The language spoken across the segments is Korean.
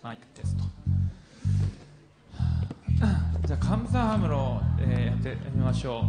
マイクテスト。じゃあカムサハムロ、やってみましょう。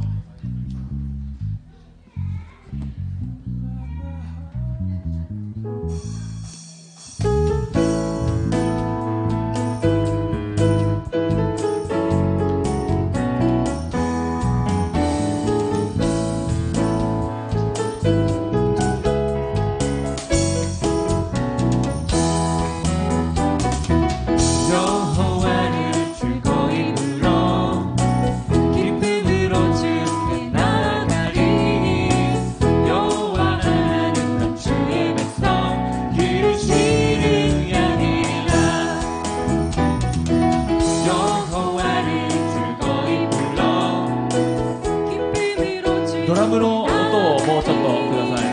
ドラムの音をもうちょっとください。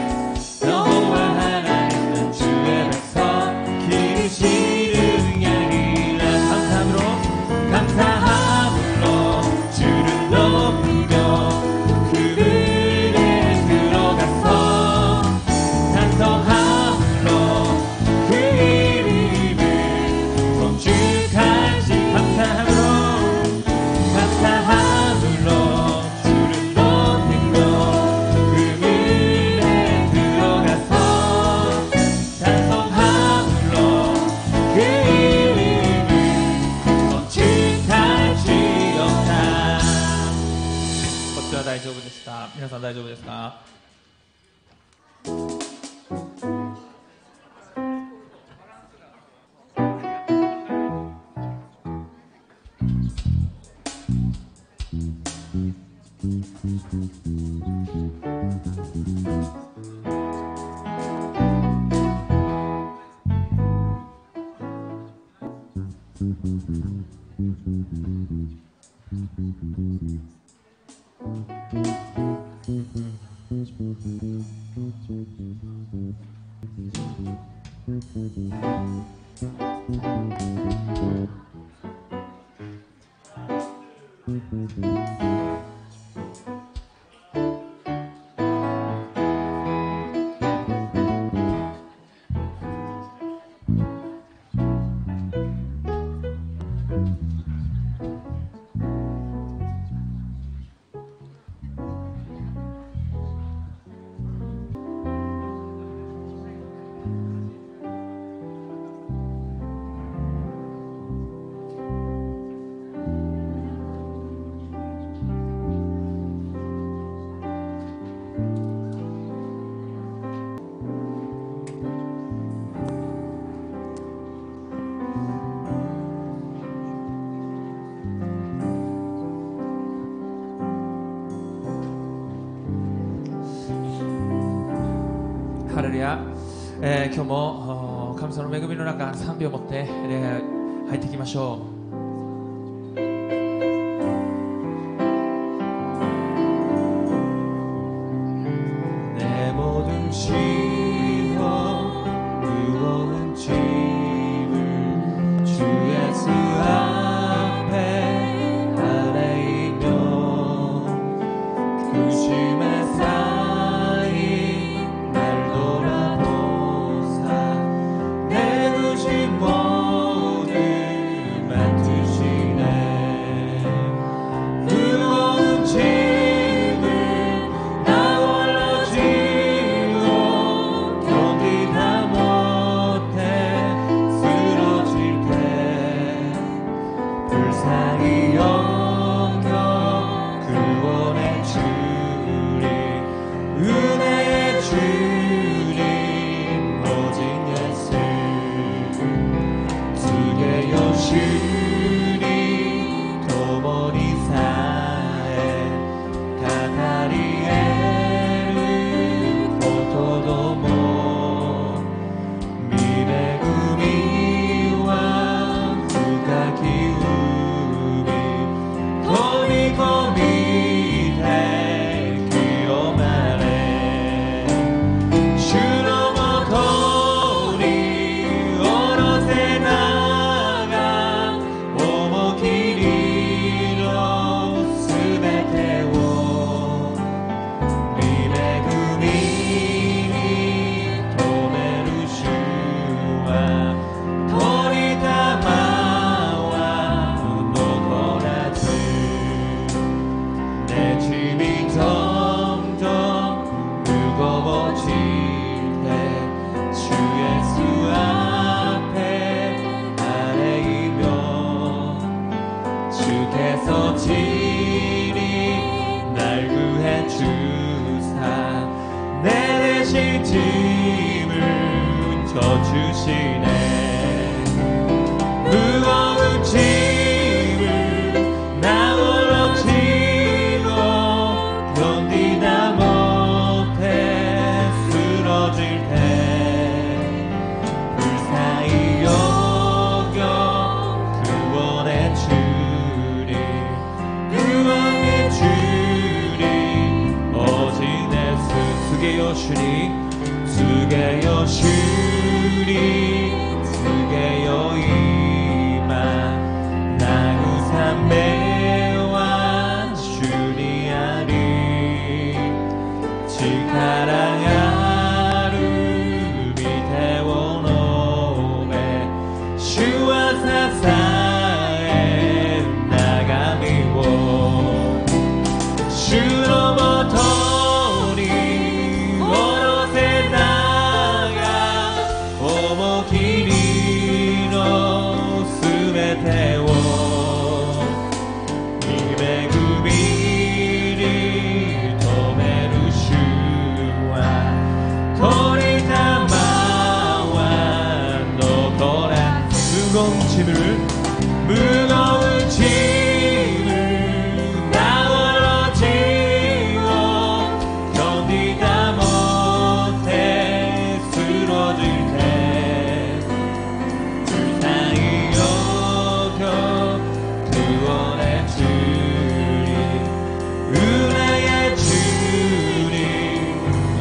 大丈夫でした。皆さん大丈夫ですか？ハレルヤ、今日も神様の恵みの中賛美を持って礼拝入っていきましょう。 계속지니 날 구해 주사 내 대신 짐을 져주시네 무거운 짐을 나 홀로 지고 견디다 못해 쓰러질 때 불사히 여겨 구원해 주리 구원해 주리 오직 내 수게 여주니 수게 여주니 수게 여이마 나구산 매와 주리아리 지카라야루 미태원오메 주와 사사에 나가미워 주로부터니 오롯에 나가 오모키리노 스베테워 이베구미리 도메루슈와 토리타마와 노토라 무거운 짐을 나 홀로 지고 견디다 못해 쓰러질 때 불쌍히 여겨 구원해 주리 은혜의 주님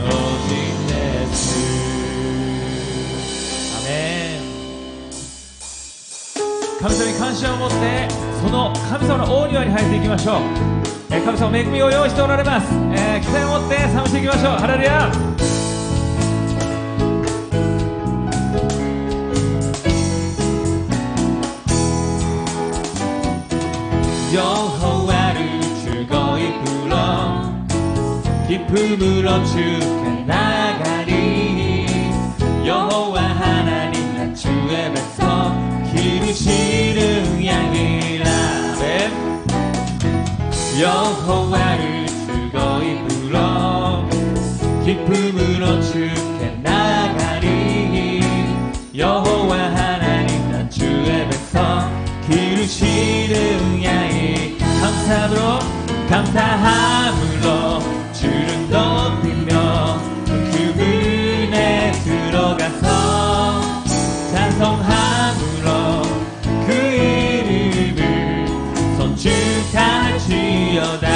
오직 내 주 아멘神様に感謝を持ってその神様の大庭に入っていきましょう、神様恵みを用意しておられます、期待を持って賛美していきましょうハレルヤ여호와를 즐거이 불러 기쁨으로 주께 나가리 여호와 하나님 나 주의 백성 기르시는 양이라 여호와를 즐거이 불러 기쁨으로 주께 나가리 여호와 하나님 나 주의 백성 기르시는 양이 감사함으로 주를 높이며 그분에 들어가서 찬송함으로 그 이름을 선축할지어다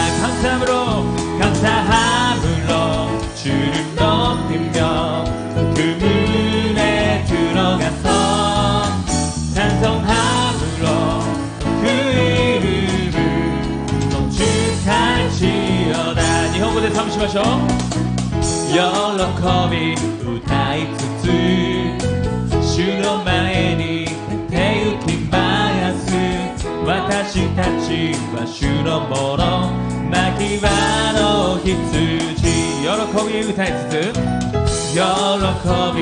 감사함으로 주를 높이며 그분에 들어가서 찬송함으로 그 이름을 선축할지어다 日本語で賛美しましょう喜び歌いつつ主の前に手行きます私たちは主のもの牧場の羊喜び歌いつつ喜び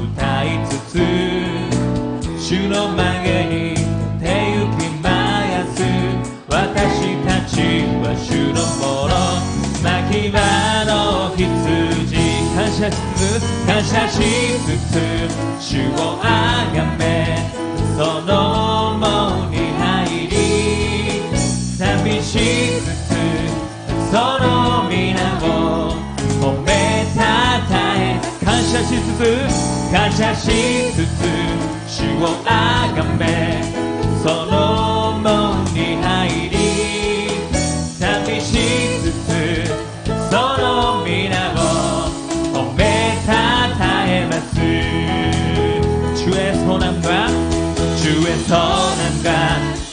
歌いつつ主の前に手行きます私たちは主のもの牧場の羊感謝しつつ主をあがめその門に入り賛美しつつその皆を褒めたたえ感謝しつつ主をあがめその門に入り賛美しつつその皆を褒めたたえます주의 선함과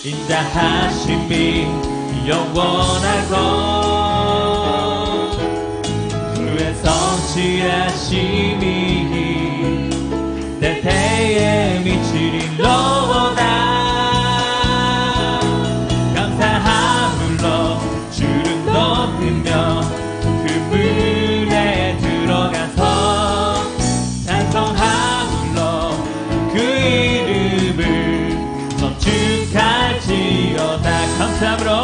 인자하심이 영원하고 그의 성실하심이 내 태에 미치리로다 감사함으로 주를 높이며 그분에 들어가서 찬송함으로 그 이름을 선축할지어다 감사함으로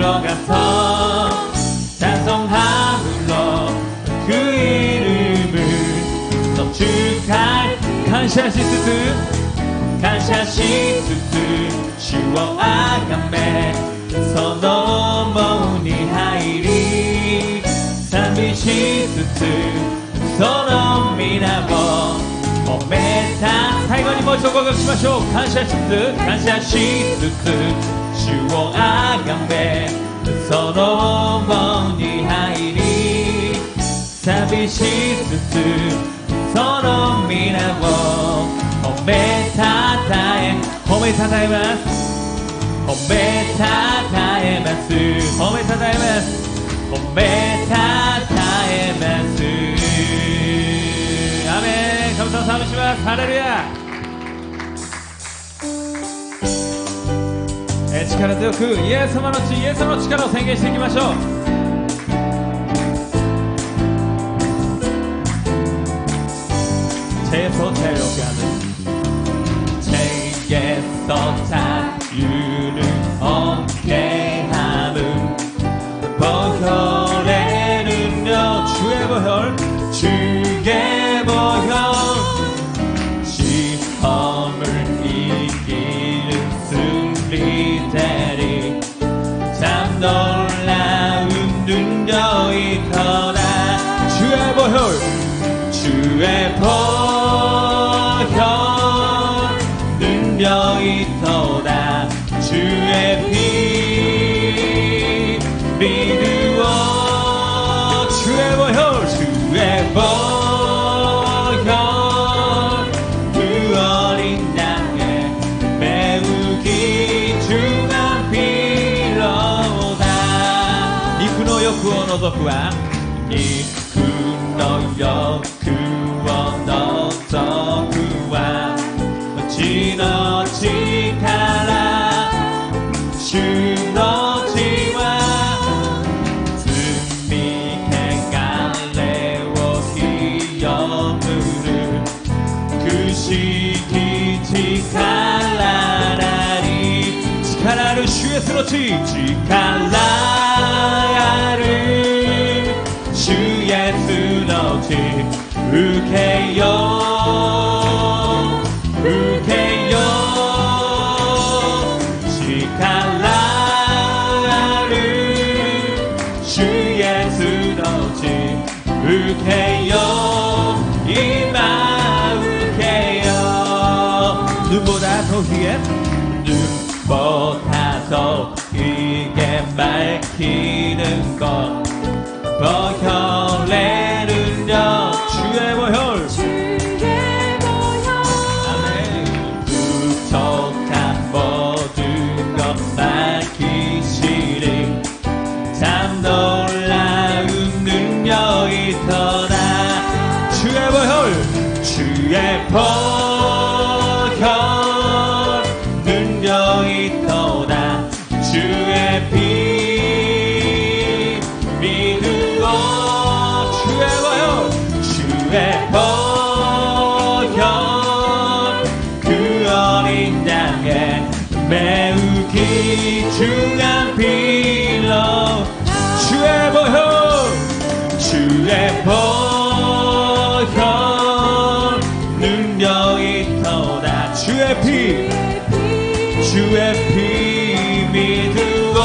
들어가서 찬송함으로 그 이름을 넘축할 감사시스트 주와 아가메 서너모니 하이리賛美しつつその皆を褒めた最後にもう一度合格しましょう。感謝しつつ主をあがめその門に入り賛美しつつその皆を褒めたたえます褒めたたえますアメン。神様賛美します。ハレルヤ。力強くイエス様の血、イエス様の力を宣言していきましょう。유는 어깨함은 보혈에는요 주의 보혈 시험을 이기는 승리되리 참 놀라운 능력이 터나 주의 보혈 능력이 터나 주의 피 믿으오 주의 보혈 그 어린 양의 매우 귀중한 피로다 이쿠노 요쿠오 노조쿠와 이쿠노 요쿠오 노조쿠와血の力主の血は罪汚れを清むるくしき力なり力ある主イエスの血力ある主イエスの血受けよ受けよ力ある主イエスの血受けよ今受けよ눈보다 더 희게 눈보다 더 희게 밝히는 것 보혈에는요 주의 보혈 참 놀라운 능력이 터나 주의 보혈 능력이 터나 주의 피 믿으오 주의 보혈 그 어린 양의 매우 귀중한 피로 주의 보혈 능력이 터나 주의 피 믿으오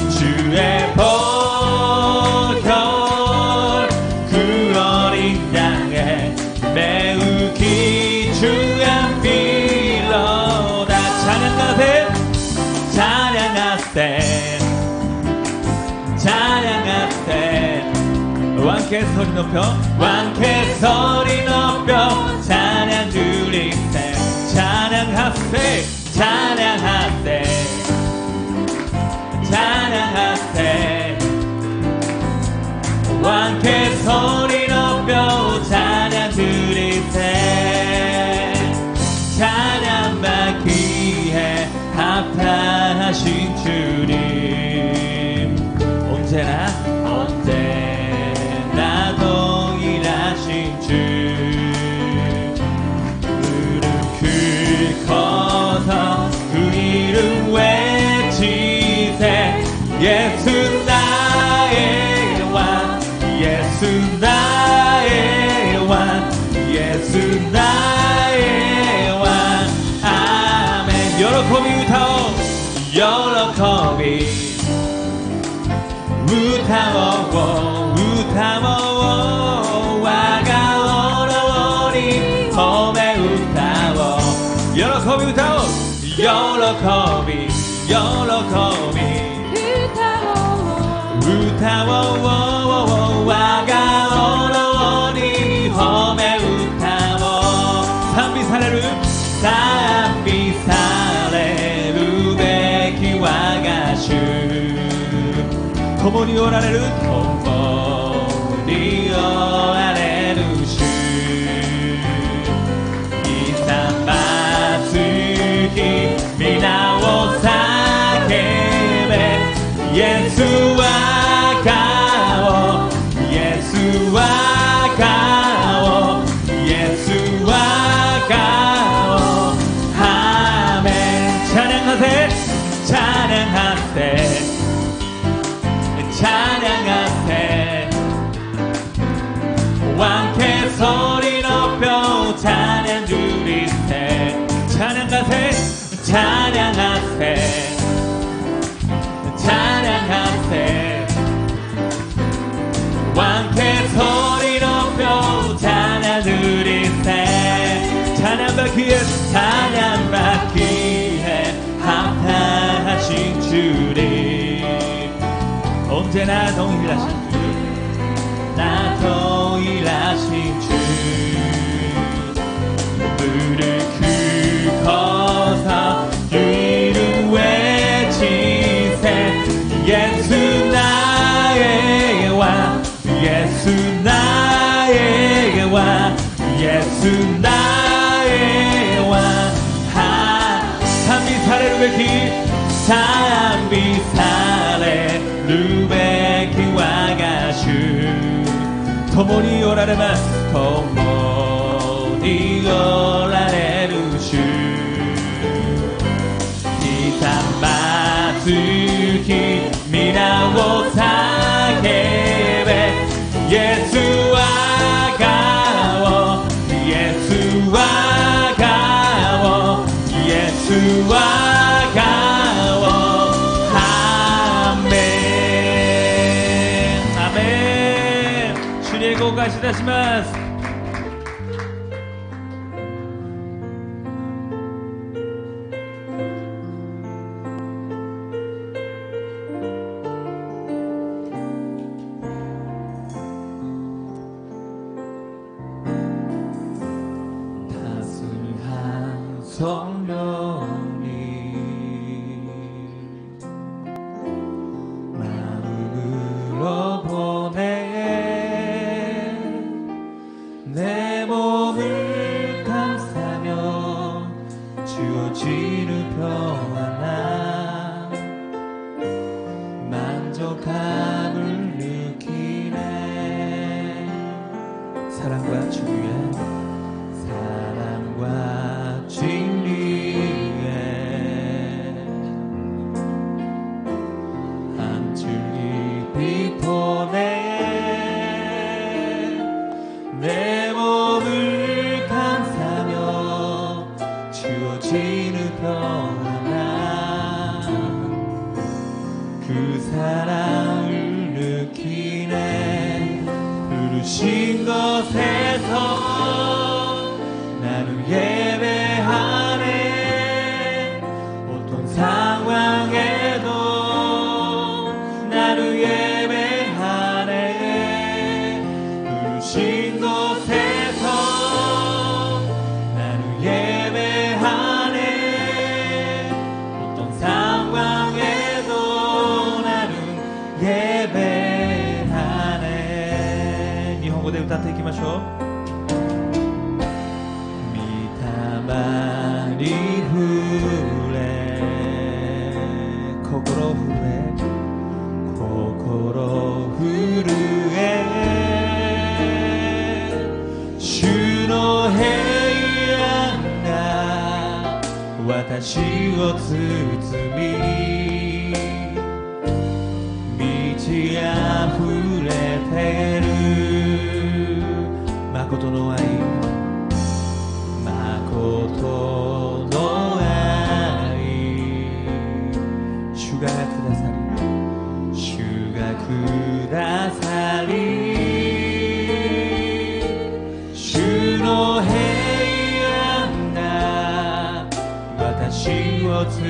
주의 보혈 그 어린 양의 매우 귀중한 피로다 찬양하세 왕께 소리 높여 찬양 드리세 찬양하세 왕께 소리 높여 찬양 드리세 찬양 받기에 합당하신 주님 언제나 동일하신 주び歌おう喜び喜び歌おう我が王に褒め歌おう賛美される賛美されるべき我が主共におられる共におられる主勇まつき皆を叫べイエスは顔イエスは顔イエスは顔アーメン찬양하세 찬양하세 찬양하세 왕께 소리 높여 찬양 드리세 찬양하세 찬양하세 찬양하세 왕께 소리 높여 찬양 드리세 찬양받기에 합당하신 주님 언제나 동일하신 주 나 동일하신 주 무릎 꿇어서 이름 외치세 예수 나의 왕 예수 나의 왕 예수 나의 왕賛美されるべき賛美されるべき我が主共におられます共におられる主ひたまずき皆を叫べイエスは顔イエスは顔イエスは顔アーメンアーメン主にご感謝いたします성령님 마음으로 보내 내 몸을 감싸며 주어지는 평안함 만족함을 느끼네 사랑과 주의 사랑과 진리에 한 줄기 빛보내 내 몸을 감싸며 주어지는 평안함 그 사랑을 느끼네 부르신 것에서 나는 예배하네 어떤 상황에도 나는 예배하네 부르신 곳에서 나는 예배하네 어떤 상황에도 나는 예배하네 일본어で歌っていきましょう많이 후레 코코로 후레 주노 해양가 와타시を包み満ち溢れてる誠の愛誠の愛主がくださり主がくださり主の平安がを包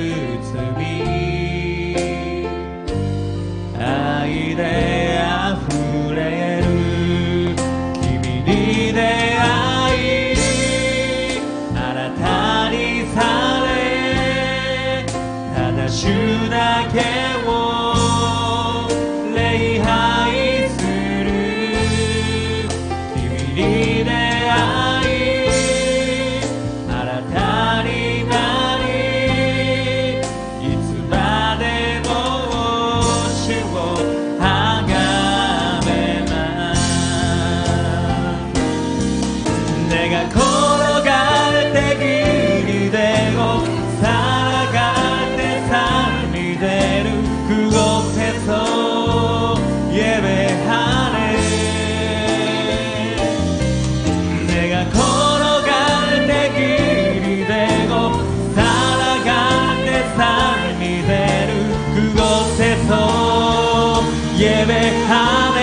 み愛で溢れる君に出会い新たにされただ主だけを礼拝する君に出会い新たになりいつまでも主をあがめます내가 걸어갈 때 길이 되고 살아갈 때 삶이 되는 그곳에서 예배하네 내가 걸어갈 때 길이 되고 살아갈 때 삶이 되는 그곳에서 예배하네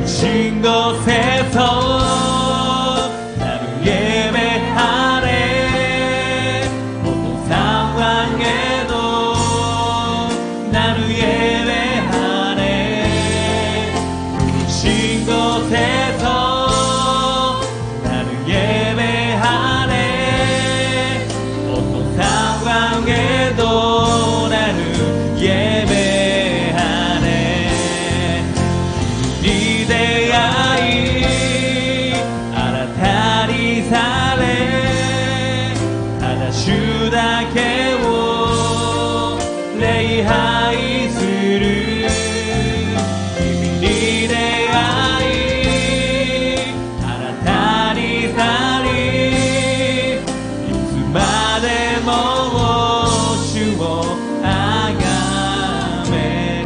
신 곳에서 나를 예배하네 어떤 상황에도 나를 예배하네 신 곳에서 나를 예배하네 어떤 상황에도 나를 예배하네 네 대하이 알아타리 살래 하다 주다 깨워礼拝する君に出会い新たにさりいつまでも主をあがめる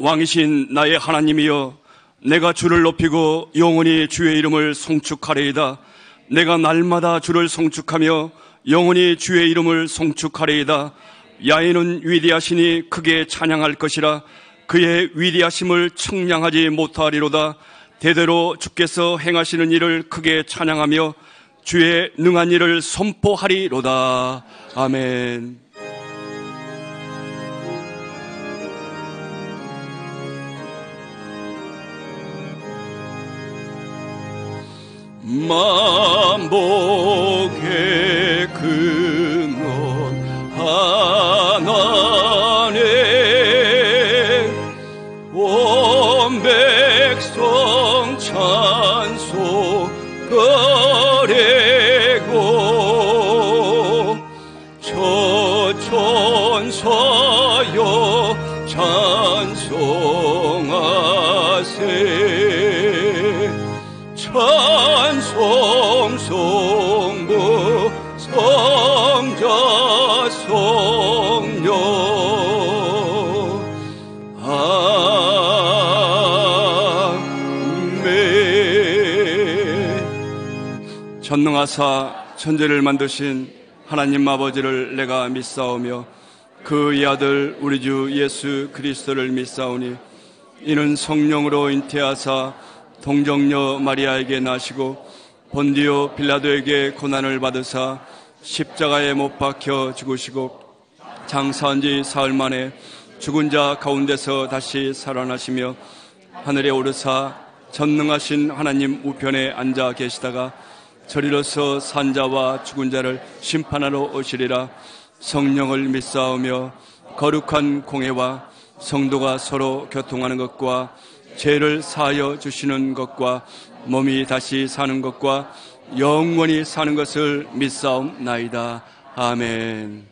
왕이신 나의 하나님이여 내가 주를 높이고 영원히 주의 이름을 송축하리이다 내가 날마다 주를 송축하며 영원히 주의 이름을 송축하리이다 야훼는 위대하시니 크게 찬양할 것이라 그의 위대하심을 측량하지 못하리로다 대대로 주께서 행하시는 일을 크게 찬양하며 주의 능한 일을 선포하리로다 아멘. 만복의 근원 하나네 온 백성 찬송 거리고 저 천사여 찬송하세 찬송 성부 성자 성령 아멘 전능하사 천지를 만드신 하나님 아버지를 내가 믿사오며 그의 아들 우리 주 예수 그리스도를 믿사오니 이는 성령으로 잉태하사 동정녀 마리아에게 나시고 본디오 빌라도에게 고난을 받으사 십자가에 못 박혀 죽으시고 장사한 지 사흘 만에 죽은 자 가운데서 다시 살아나시며 하늘에 오르사 전능하신 하나님 우편에 앉아 계시다가 저리로서 산자와 죽은 자를 심판하러 오시리라 성령을 믿사오며 거룩한 공회와 성도가 서로 교통하는 것과 죄를 사하여 주시는 것과 몸이 다시 사는 것과 영원히 사는 것을 믿사옵나이다. 아멘.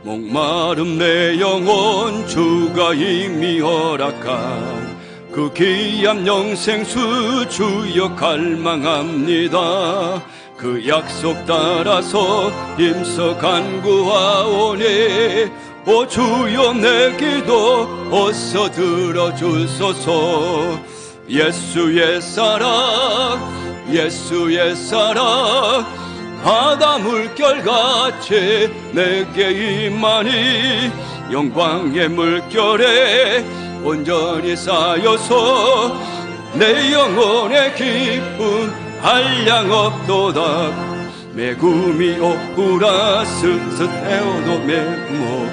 목마름 내 영혼 주가 이미 허락한 그 귀한 영생수 주여 갈망합니다. 그 약속 따라서 힘써 간구하오니 오 주여 내 기도 어서 들어주소서. 예수의 사랑 예수의 사랑 바다 물결같이 내게 임하니 영광의 물결에 온전히 쌓여서 내 영혼의 기쁨 한량없도다. 매구미 오꾸라 스스테오도 메모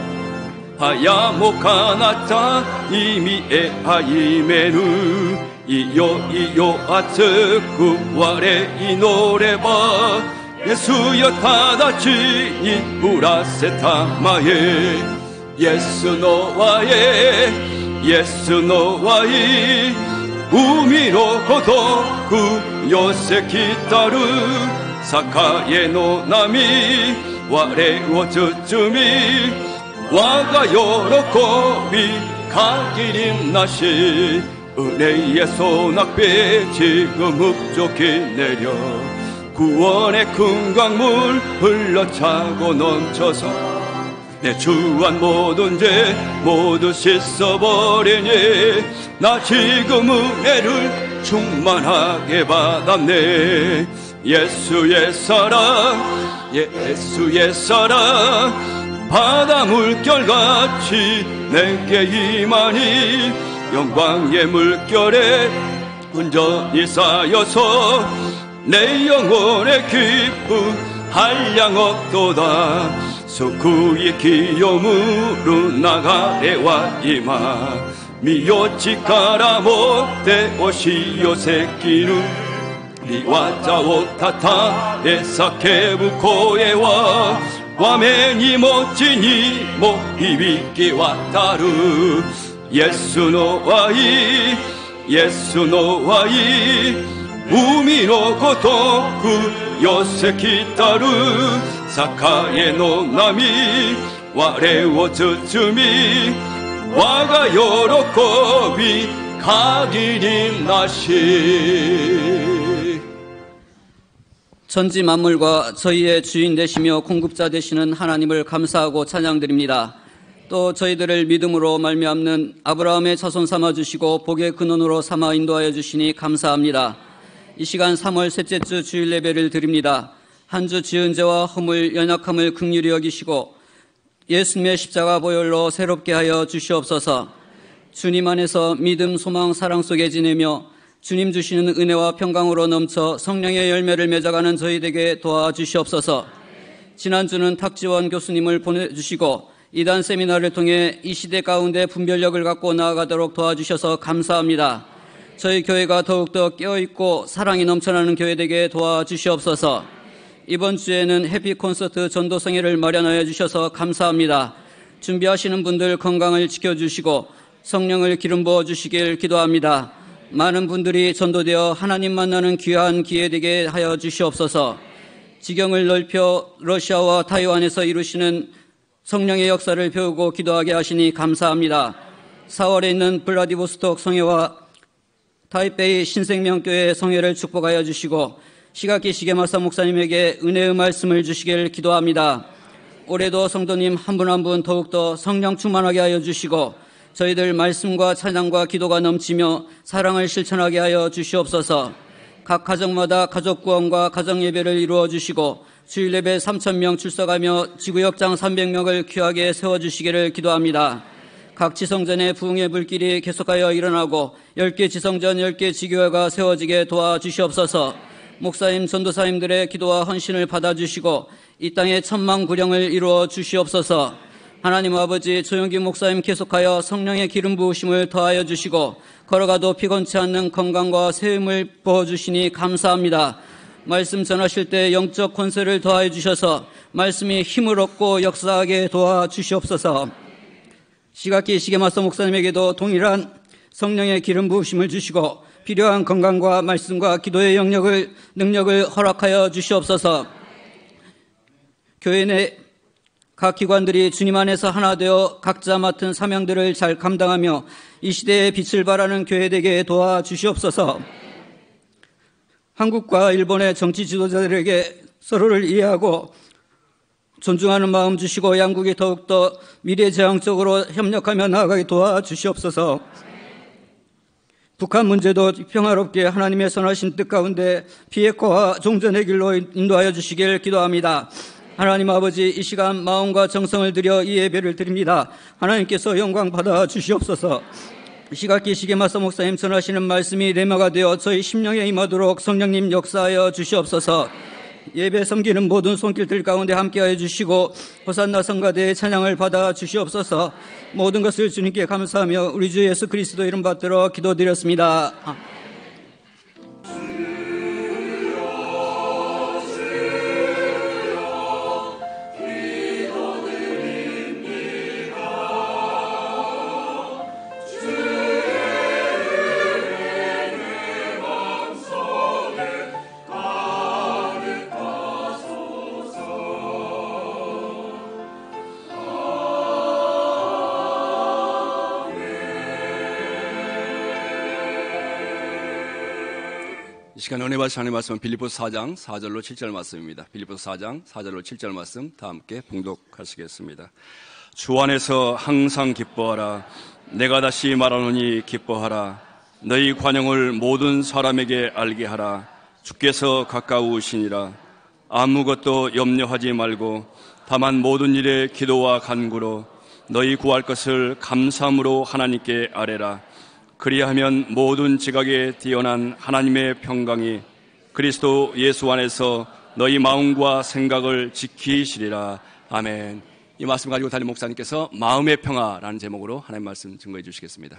하야모카나타 이미에 하이메누 이요 이요 아트 구와레 이 노래바 예수여 타다치 이 우라세타마에 예수 노와에 예수 노와이 우미로 고도구 요세키타루 사카에 노나미 와레오 쯔쯔미 와가 요로코비 가기림 나시 은혜의 소낙배 지금 흡족히 내려 구원의 큰 강물 흘러차고 넘쳐서 내 주한 모든 죄 모두 씻어버리니 나 지금 은혜를 충만하게 받았네. 예수의 사랑 예수의 사랑 바다 물결같이 내게 임하니 영광의 물결에 온전히 쌓여서 내 영혼의 기쁨 한량없도다. 수쿠이 기요무루 나가레와 이마 미요치카라 모테 오시요 세키루 리와자 오타타 에사케부 코에와 와메니 모치니 모 비비키 와타루 예수 노와이 예수 노와이 우미노 고토쿠 요세키타루 사카에 노나미 와레오 쯔쯔미 와가 요로코비 가기림 나시. 천지 만물과 저희의 주인 되시며 공급자 되시는 하나님을 감사하고 찬양드립니다. 또 저희들을 믿음으로 말미암는 아브라함의 자손 삼아주시고 복의 근원으로 삼아 인도하여 주시니 감사합니다. 이 시간 3월 셋째 주 주일 예배를 드립니다. 한 주 지은 죄와 허물 연약함을 긍휼히 여기시고 예수님의 십자가 보혈로 새롭게 하여 주시옵소서. 주님 안에서 믿음, 소망, 사랑 속에 지내며 주님 주시는 은혜와 평강으로 넘쳐 성령의 열매를 맺어가는 저희에게 도와주시옵소서. 지난주는 탁지원 교수님을 보내주시고 이단 세미나를 통해 이 시대 가운데 분별력을 갖고 나아가도록 도와주셔서 감사합니다. 저희 교회가 더욱더 깨어있고 사랑이 넘쳐나는 교회 되게 도와주시옵소서. 이번 주에는 해피 콘서트 전도성회를 마련하여 주셔서 감사합니다. 준비하시는 분들 건강을 지켜주시고 성령을 기름 부어 주시길 기도합니다. 많은 분들이 전도되어 하나님 만나는 귀한 기회 되게 하여 주시옵소서. 지경을 넓혀 러시아와 타이완에서 이루시는 성령의 역사를 배우고 기도하게 하시니 감사합니다. 4월에 있는 블라디보스톡 성회와 타이베이 신생명교회 성회를 축복하여 주시고 시각기 시게마사 목사님에게 은혜의 말씀을 주시길 기도합니다. 올해도 성도님 한 분 한 분 더욱더 성령 충만하게 하여 주시고 저희들 말씀과 찬양과 기도가 넘치며 사랑을 실천하게 하여 주시옵소서. 각 가정마다 가족 구원과 가정 예배를 이루어 주시고 주일 예배 3,000명 출석하며 지구역장 300명을 귀하게 세워주시기를 기도합니다. 각 지성전의 부흥의 불길이 계속하여 일어나고 10개 지성전 10개 지교회가 세워지게 도와주시옵소서. 목사님 전도사님들의 기도와 헌신을 받아주시고 이 땅에 천만구령을 이루어 주시옵소서. 하나님 아버지 조용기 목사님 계속하여 성령의 기름 부으심을 더하여 주시고 걸어가도 피곤치 않는 건강과 새 힘을 부어주시니 감사합니다. 말씀 전하실 때 영적 권세를 더하여 주셔서 말씀이 힘을 얻고 역사하게 도와주시옵소서. 시각기 시게마서 목사님에게도 동일한 성령의 기름 부으심을 주시고 필요한 건강과 말씀과 기도의 능력을 허락하여 주시옵소서. 교회 내 각 기관들이 주님 안에서 하나 되어 각자 맡은 사명들을 잘 감당하며 이 시대에 빛을 발하는 교회 되게 도와주시옵소서. 한국과 일본의 정치 지도자들에게 서로를 이해하고 존중하는 마음 주시고 양국이 더욱더 미래지향적으로 협력하며 나아가게 도와주시옵소서. 북한 문제도 평화롭게 하나님의 선하신 뜻 가운데 비핵화와 종전의 길로 인도하여 주시길 기도합니다. 하나님 아버지, 이 시간 마음과 정성을 들여 이 예배를 드립니다. 하나님께서 영광 받아 주시옵소서. 시각기 시게마서 목사님 전하시는 말씀이 레마가 되어 저희 심령에 임하도록 성령님 역사하여 주시옵소서. 예배 섬기는 모든 손길들 가운데 함께하여 주시고 호산나 성가대의 찬양을 받아 주시옵소서. 모든 것을 주님께 감사하며 우리 주 예수 그리스도 이름 받들어 기도드렸습니다. 이 시간 은혜 받으신 하나님의 말씀은 빌립보서 4장 4절로 7절 말씀입니다. 빌립보서 4장 4절로 7절 말씀 다 함께 봉독하시겠습니다. 주 안에서 항상 기뻐하라. 내가 다시 말하노니 기뻐하라. 너희 관용을 모든 사람에게 알게 하라. 주께서 가까우시니라. 아무것도 염려하지 말고 다만 모든 일에 기도와 간구로 너희 구할 것을 감사함으로 하나님께 아뢰라. 그리하면 모든 지각에 뛰어난 하나님의 평강이 그리스도 예수 안에서 너희 마음과 생각을 지키시리라. 아멘. 이 말씀 가지고 담임 목사님께서 마음의 평화라는 제목으로 하나님 말씀 증거해 주시겠습니다.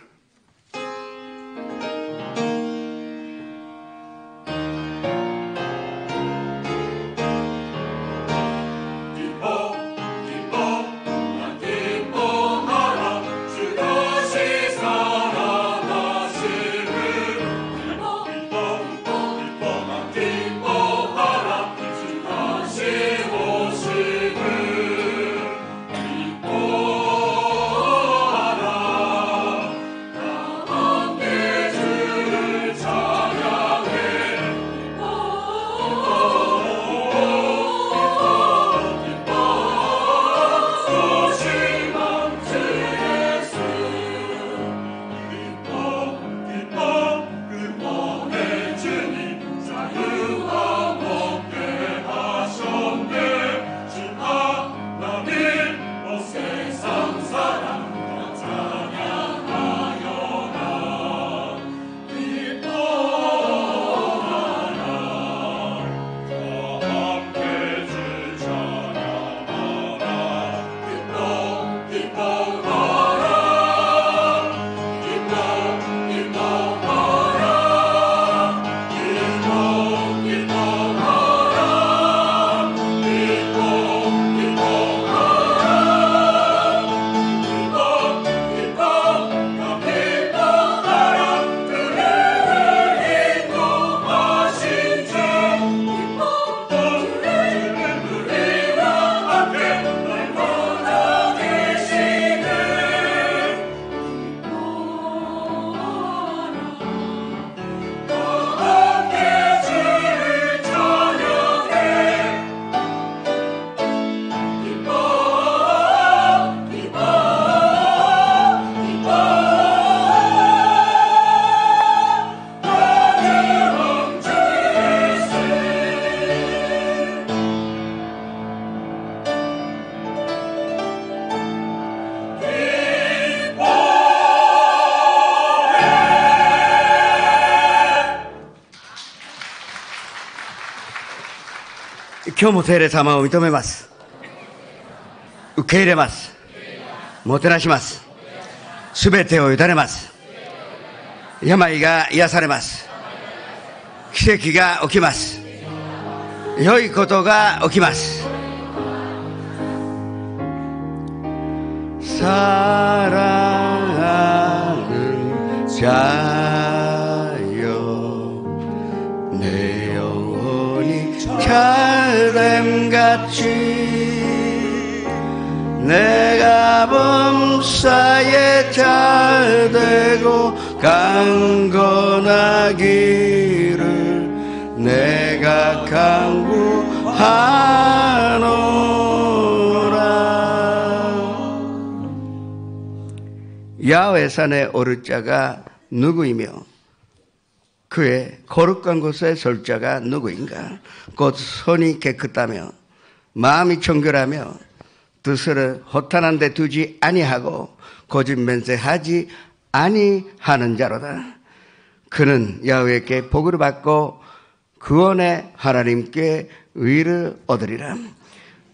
今日も聖霊様を認めます。受け入れます。もてなします。すべてを委ねます。病が癒されます。奇跡が起きます。良いことが起きます。사랑하는 자여 내 영혼이 잘됨같이 내가 범사에 잘되고 강건하기를 내가 간구하노라. 야훼 산에 오를 자가 누구이며 그의 거룩한 곳에 설 자가 누구인가? 곧 손이 깨끗하며 마음이 청결하며 뜻을 허탄한 데 두지 아니하고 거짓 맹세하지 아니하는 자로다. 그는 야훼께 복을 받고 구원의 하나님께 의를 얻으리라.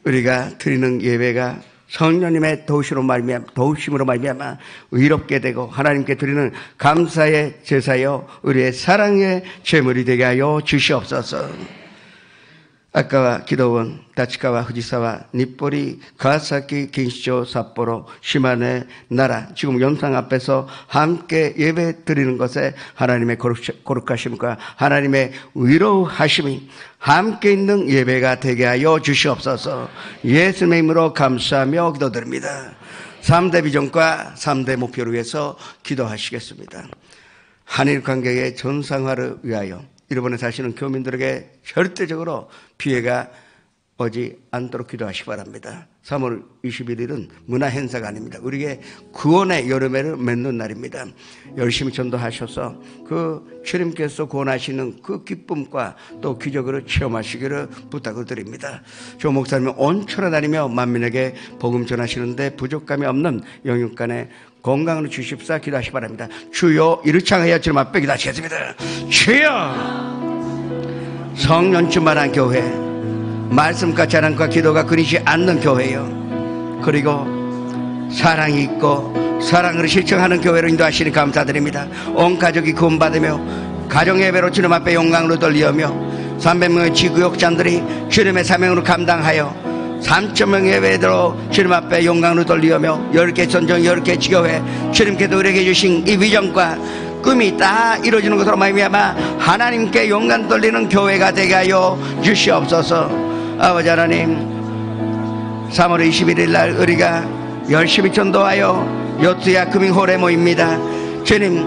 우리가 드리는 예배가 성령님의 도우심으로 말미암아 의롭게 되고 하나님께 드리는 감사의 제사여 우리의 사랑의 제물이 되게 하여 주시옵소서. 아까와 기도원, 다치카와 후지사와 니뽀리, 가와사키, 긴시조, 삿포로, 시마네, 나라 지금 영상 앞에서 함께 예배 드리는 것에 하나님의 거룩하심과 하나님의 위로하심이 함께 있는 예배가 되게 하여 주시옵소서. 예수님의 이름으로 감사하며 기도드립니다. 3대 비전과 3대 목표를 위해서 기도하시겠습니다. 한일 관계의 정상화를 위하여 일본에 사시는 교민들에게 절대적으로 피해가 오지 않도록 기도하시기 바랍니다. 3월 21일은 문화행사가 아닙니다. 우리에게 구원의 여름에를 맺는 날입니다. 열심히 전도하셔서 그 주님께서 구원하시는 그 기쁨과 또 기적을 체험하시기를 부탁을 드립니다. 조 목사님은 온천에 다니며 만민에게 복음 전하시는데 부족함이 없는 영육간의 건강을 주십사 기도하시기 바랍니다. 주여 이를 창하여 주님 앞에 기도하시겠습니다. 주여 성령 충만한 교회, 말씀과 자랑과 기도가 끊이지 않는 교회요, 그리고 사랑이 있고 사랑을 실천하는 교회로 인도하시니 감사드립니다. 온 가족이 구원받으며 가정예배로 주님 앞에 영광으로 돌리며 300명의 지구역장들이 주님의 사명으로 감당하여 3,000명 예배대로 주님 앞에 영광으로 돌리며 10개 전정 10개 지교회 주님께서 우리에게 주신 이 비전과 꿈이 다 이루어지는 것으로 말미암아 하나님께 영광 돌리는 교회가 되게 하여 주시옵소서. 아버지 하나님, 3월 21일 날 우리가 열심히 전도하여 요트야 금잉홀에 모입니다. 주님,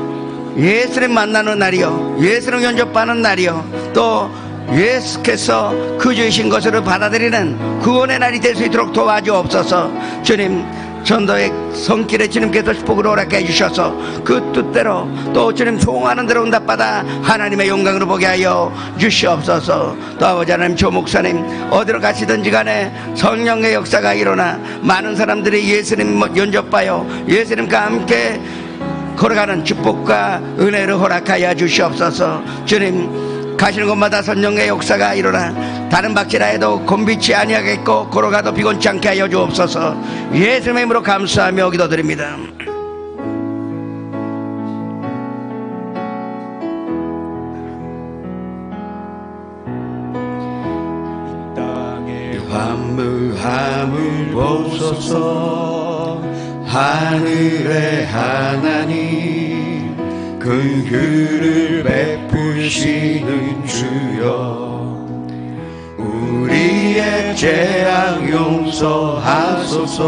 예수님 만나는 날이요, 예수님 영접하는 날이요, 또 예수께서 구주이신 것으로 받아들이는 구원의 날이 될 수 있도록 도와주옵소서. 주님, 전도의 손길에 주님께서 축복을 허락해 주셔서 그 뜻대로 또 주님 소원하는 대로 응답받아 하나님의 영광으로 보게 하여 주시옵소서. 또 아버지 하나님, 조 목사님 어디로 가시든지 간에 성령의 역사가 일어나 많은 사람들이 예수님 영접하여 예수님과 함께 걸어가는 축복과 은혜를 허락하여 주시옵소서. 주님, 가시는 곳마다 성령의 역사가 일어나 다른 박지라 해도 곤비치 아니하겠고 걸어가도 피곤치 않게 하여 주옵소서. 예수님의 이름으로 감사하며 기도드립니다. 땅에 화물 보소서. 하늘의 하나님, 긍휼을 베푸시는 주여, 우리의 죄악 용서하소서.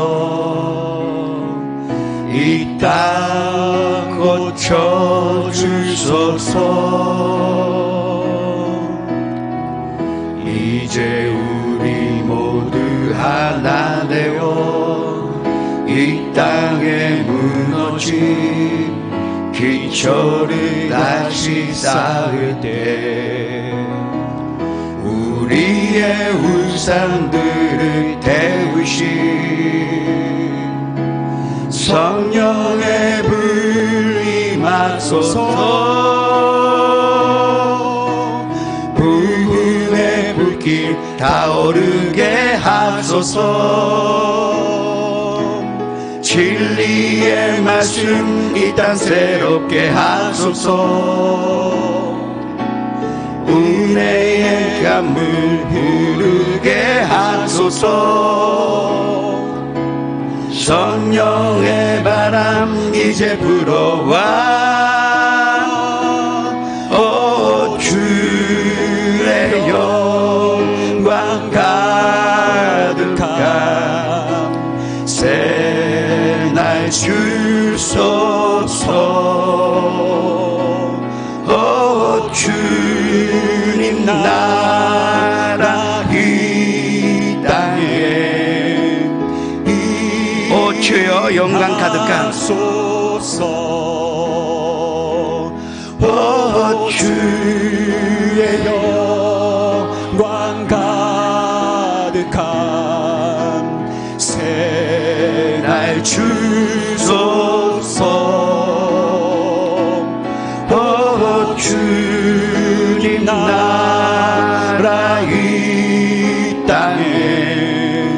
이 땅 고쳐주소서. 이제 우리 모두 하나 되어 이 땅에 무너진 기초를 다시 쌓을 때 우리의 우상들을 태우신 성령의 불 임하소서. 부흥의 불길 타오르게 하소서. 진리의 말씀 이 땅 새롭게 하소서. 은혜의 강물 흐르게 하소서. 성령의 바람 이제 불어와. 오 주의 영광 가득한 새날 주소서. 오 주님 나라 이 땅에 오 주여 영광 가득한 오 주의 영광 가득한 새날 주소서. 오 주님 나라 이 땅에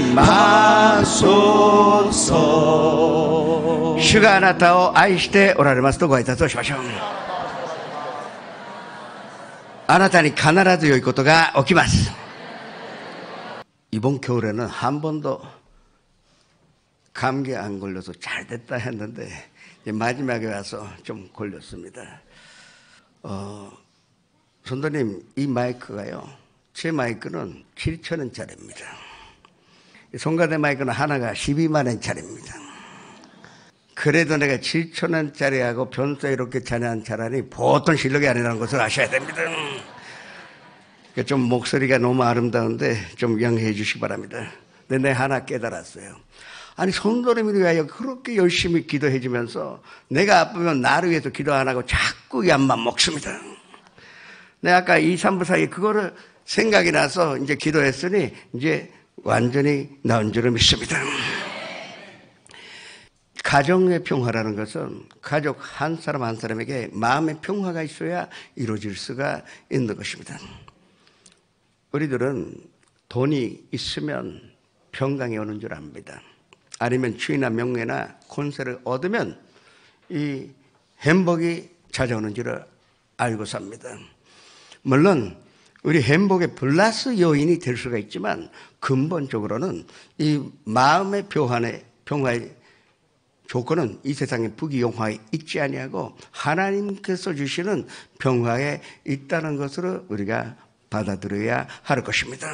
임하소서. 주가あなたを愛しておられますとご挨拶をしましょう。あなたに必ず良いことが起きます。 이번 겨울에는 한 번도 감기에 안 걸려서 잘 됐다 했는데 마지막에 와서 좀 걸렸습니다. 선도님, 이 마이크가요, 제 마이크는 7,000원짜리입니다. 송가대 마이크는 하나가 12만 원짜리입니다. 그래도 내가 7,000원짜리하고 변소에 이렇게 찬양한 차라리 보통 실력이 아니라는 것을 아셔야 됩니다. 좀 목소리가 너무 아름다운데 좀 양해해 주시기 바랍니다. 근데 내가 하나 깨달았어요. 아니, 손도림을 위하여 그렇게 열심히 기도해 주면서 내가 아프면 나를 위해서 기도 안 하고 자꾸 약만 먹습니다. 내가 아까 2, 3부 사이에 그거를 생각이 나서 이제 기도했으니 이제 완전히 나은 줄을 믿습니다. 가정의 평화라는 것은 가족 한 사람 한 사람에게 마음의 평화가 있어야 이루어질 수가 있는 것입니다. 우리들은 돈이 있으면 평강이 오는 줄 압니다. 아니면 주인이나 명예나 권세를 얻으면 이 행복이 찾아오는 줄을 알고 삽니다. 물론 우리 행복의 플러스 요인이 될 수가 있지만 근본적으로는 이 마음의 평화의 조건은 이 세상에 부귀영화에 있지 아니하고 하나님께서 주시는 평화에 있다는 것으로 우리가 받아들여야 할 것입니다.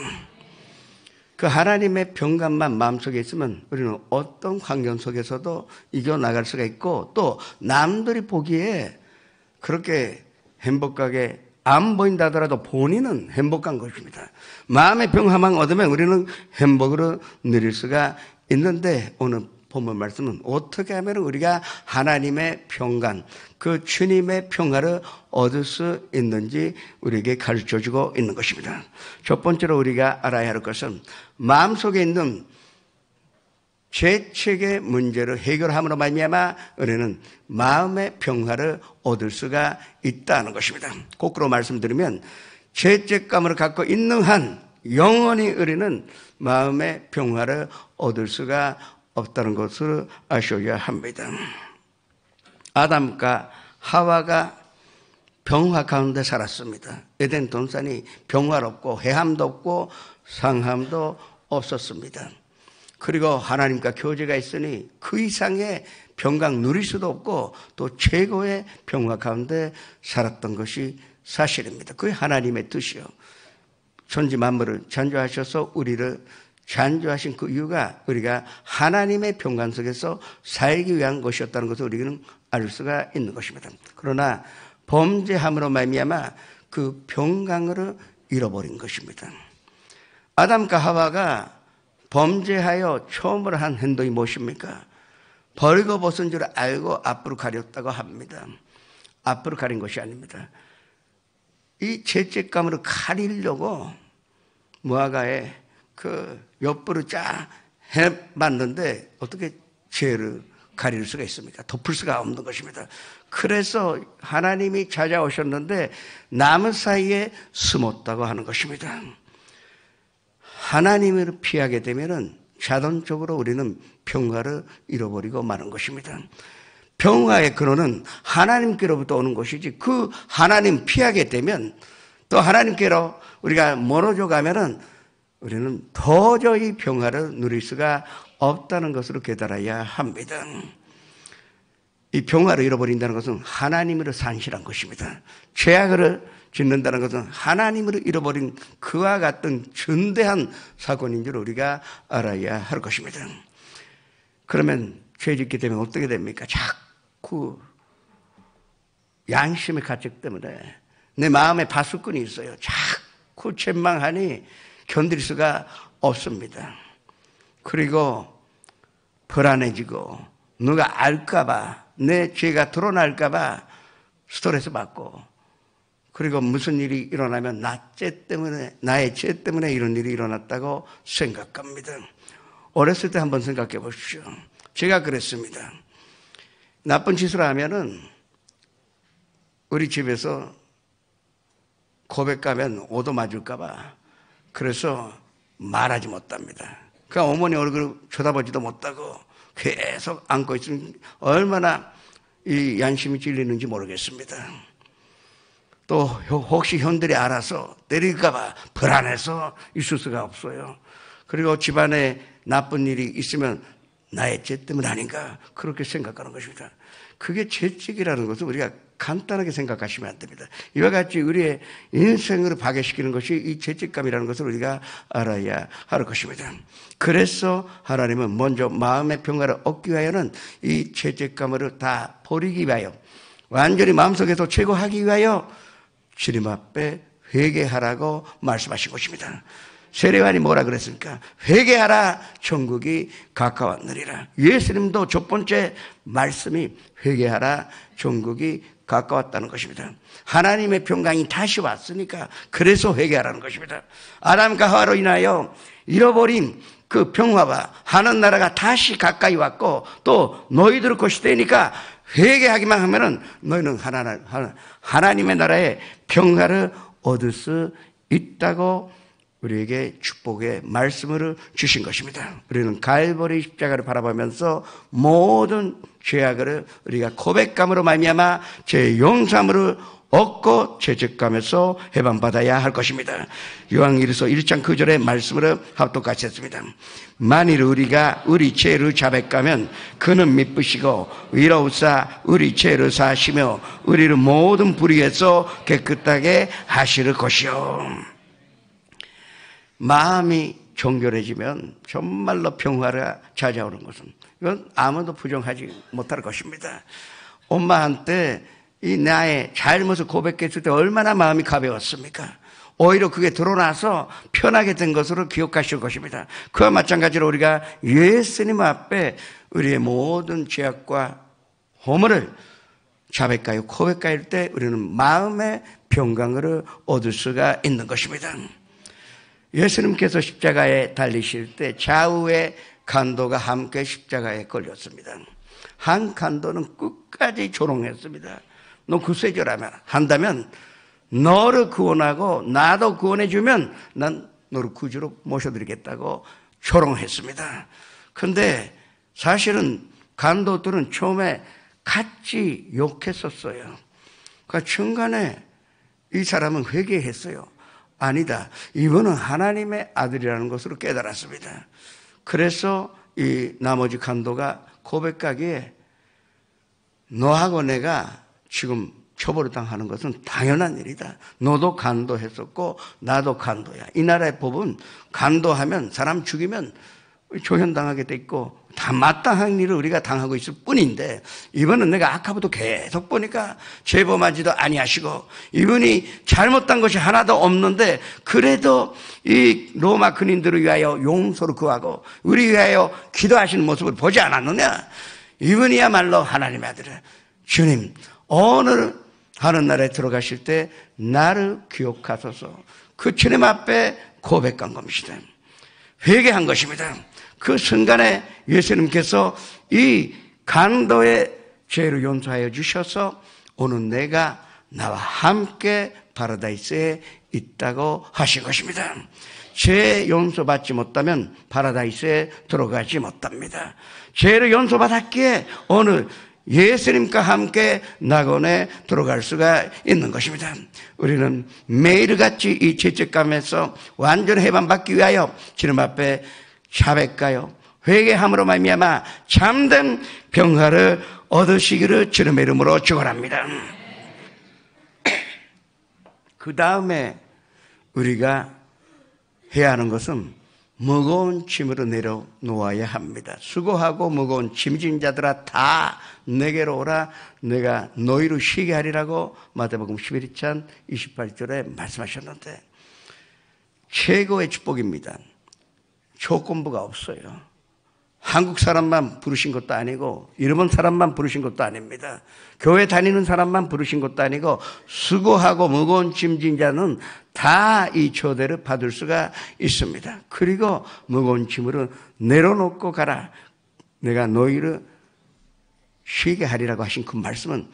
그 하나님의 평강만 마음속에 있으면 우리는 어떤 환경 속에서도 이겨나갈 수가 있고 또 남들이 보기에 그렇게 행복하게 안 보인다 하더라도 본인은 행복한 것입니다. 마음의 평화만 얻으면 우리는 행복으로 누릴 수가 있는데 오늘 본문 말씀은 어떻게 하면 우리가 하나님의 평강, 그 주님의 평화를 얻을 수 있는지 우리에게 가르쳐주고 있는 것입니다. 첫 번째로 우리가 알아야 할 것은 마음속에 있는 죄책의 문제를 해결함으로 말미암아 우리는 마음의 평화를 얻을 수가 있다는 것입니다. 거꾸로 말씀드리면 죄책감을 갖고 있는 한 영원히 우리는 마음의 평화를 얻을 수가 없다는 것을 아셔야 합니다. 아담과 하와가 평화 가운데 살았습니다. 에덴 동산이 평화롭고 해함도 없고 상함도 없었습니다. 그리고 하나님과 교제가 있으니 그 이상의 평강 누릴 수도 없고 또 최고의 평화 가운데 살았던 것이 사실입니다. 그게 하나님의 뜻이요. 천지 만물을 창조하셔서 우리를 창조하신 그 이유가 우리가 하나님의 평강 속에서 살기 위한 것이었다는 것을 우리는 알 수가 있는 것입니다. 그러나 범죄함으로 말미암아 그 평강을 잃어버린 것입니다. 아담과 하와가 범죄하여 처음으로 한 행동이 무엇입니까? 벌거벗은 줄 알고 앞으로 가렸다고 합니다. 앞으로 가린 것이 아닙니다. 이 죄책감으로 가리려고 무화과에 그 옆으로 쫙 해봤는데 어떻게 죄를 가릴 수가 있습니까? 덮을 수가 없는 것입니다. 그래서 하나님이 찾아오셨는데 나무 사이에 숨었다고 하는 것입니다. 하나님을 피하게 되면은 자동적으로 우리는 평화를 잃어버리고 마는 것입니다. 평화의 근원은 하나님께로부터 오는 것이지, 그 하나님 피하게 되면, 또 하나님께로 우리가 멀어져 가면은 우리는 도저히 평화를 누릴 수가 없다는 것으로 깨달아야 합니다. 이 평화를 잃어버린다는 것은 하나님으로 산실한 것입니다. 죄악을 짓는다는 것은 하나님을 잃어버린 그와 같은 중대한 사건인 줄 우리가 알아야 할 것입니다. 그러면 죄 짓게 되면 어떻게 됩니까? 자꾸 양심의 가책 때문에 내 마음에 파수꾼이 있어요. 자꾸 책망하니 견딜 수가 없습니다. 그리고 불안해지고 누가 알까봐, 내 죄가 드러날까봐 스트레스 받고, 그리고 무슨 일이 일어나면 나의 죄 때문에 이런 일이 일어났다고 생각합니다. 어렸을 때 한번 생각해 보십시오. 제가 그랬습니다. 나쁜 짓을 하면은 우리 집에서 고백하면 얻어맞을까봐 그래서 말하지 못합니다. 그러니까 어머니 얼굴 쳐다보지도 못하고 계속 안고 있으면 얼마나 이 양심이 찔리는지 모르겠습니다. 또 혹시 현들이 알아서 때릴까봐 불안해서 있을 수가 없어요. 그리고 집안에 나쁜 일이 있으면 나의 죄 때문 아닌가 그렇게 생각하는 것입니다. 그게 죄책이라는 것을 우리가 간단하게 생각하시면 안 됩니다. 이와 같이 우리의 인생을 파괴시키는 것이 이 죄책감이라는 것을 우리가 알아야 할 것입니다. 그래서 하나님은 먼저 마음의 평화를 얻기 위하여는 이 죄책감을 다 버리기 위하여, 완전히 마음속에서 제거하기 위하여 주님 앞에 회개하라고 말씀하신 것입니다. 세례요한이 뭐라 그랬습니까? 회개하라, 천국이 가까웠느니라. 예수님도 첫 번째 말씀이 회개하라, 천국이 가까웠다는 것입니다. 하나님의 평강이 다시 왔으니까 그래서 회개하라는 것입니다. 아담과 하와로 인하여 잃어버린 그 평화와 하는 나라가 다시 가까이 왔고, 또 너희들 것이 되니까 회개하기만 하면은 너희는 하나님의 나라의 평화를 얻을 수 있다고 우리에게 축복의 말씀을 주신 것입니다. 우리는 갈보리 십자가를 바라보면서 모든 죄악을 우리가 고백감으로 말미암아 죄 용서함을 얻고 죄책감에서 해방받아야 할 것입니다. 요한일서 1장 9절의 말씀으로 합독같이 했습니다. 만일 우리가 우리 죄를 자백하면 그는 미쁘시고 위로우사 우리 죄를 사하시며 우리를 모든 불의에서 깨끗하게 하실 것이요. 마음이 정결해지면 정말로 평화가 찾아오는 것은, 이건 아무도 부정하지 못할 것입니다. 엄마한테 이 나의 잘못을 고백했을 때 얼마나 마음이 가벼웠습니까? 오히려 그게 드러나서 편하게 된 것으로 기억하실 것입니다. 그와 마찬가지로 우리가 예수님 앞에 우리의 모든 죄악과 허물을 자백하여 고백할 때 우리는 마음의 평강을 얻을 수가 있는 것입니다. 예수님께서 십자가에 달리실 때 좌우의 간도가 함께 십자가에 걸렸습니다. 한 간도는 끝까지 조롱했습니다. 너 구세주라면 한다면 너를 구원하고 나도 구원해주면 난 너를 구주로 모셔드리겠다고 조롱했습니다. 그런데 사실은 간도들은 처음에 같이 욕했었어요. 그러니까 중간에 이 사람은 회개했어요. 아니다, 이분은 하나님의 아들이라는 것으로 깨달았습니다. 그래서 이 나머지 간도가 고백하기에 너하고 내가 지금 처벌을 당하는 것은 당연한 일이다. 너도 간도했었고 나도 간도야. 이 나라의 법은 간도하면 사람 죽이면 조현당하게 돼 있고 다 마땅한 일을 우리가 당하고 있을 뿐인데, 이분은 내가 아까부터 계속 보니까 죄범하지도 아니하시고 이분이 잘못한 것이 하나도 없는데 그래도 이 로마 군인들을 위하여 용서를 구하고 우리 위하여 기도하시는 모습을 보지 않았느냐? 이분이야말로 하나님의 아들이에요. 주님, 오늘 하는 날에 들어가실 때 나를 기억하소서. 그 주님 앞에 고백한 것입니다. 회개한 것입니다. 그 순간에 예수님께서 이 간도의 죄를 용서하여 주셔서 오늘 내가 나와 함께 파라다이스에 있다고 하신 것입니다. 죄 용서받지 못하면 파라다이스에 들어가지 못합니다. 죄를 용서받았기에 오늘 예수님과 함께 낙원에 들어갈 수가 있는 것입니다. 우리는 매일같이 이 죄책감에서 완전 해방받기 위하여 주님 앞에 자백하여 회개함으로 말미암아 참된 평화를 얻으시기를 주님의 이름으로 축원합니다. 그 다음에 우리가 해야 하는 것은 무거운 짐으로 내려놓아야 합니다. 수고하고 무거운 짐진 자들아 다 내게로 오라. 내가 너희를 쉬게 하리라고 마태복음 11장 28절에 말씀하셨는데 최고의 축복입니다. 조건부가 없어요. 한국 사람만 부르신 것도 아니고 일본 사람만 부르신 것도 아닙니다. 교회 다니는 사람만 부르신 것도 아니고 수고하고 무거운 짐진 자는 다 이 초대를 받을 수가 있습니다. 그리고 무거운 짐으로 내려놓고 가라. 내가 너희를 쉬게 하리라고 하신 그 말씀은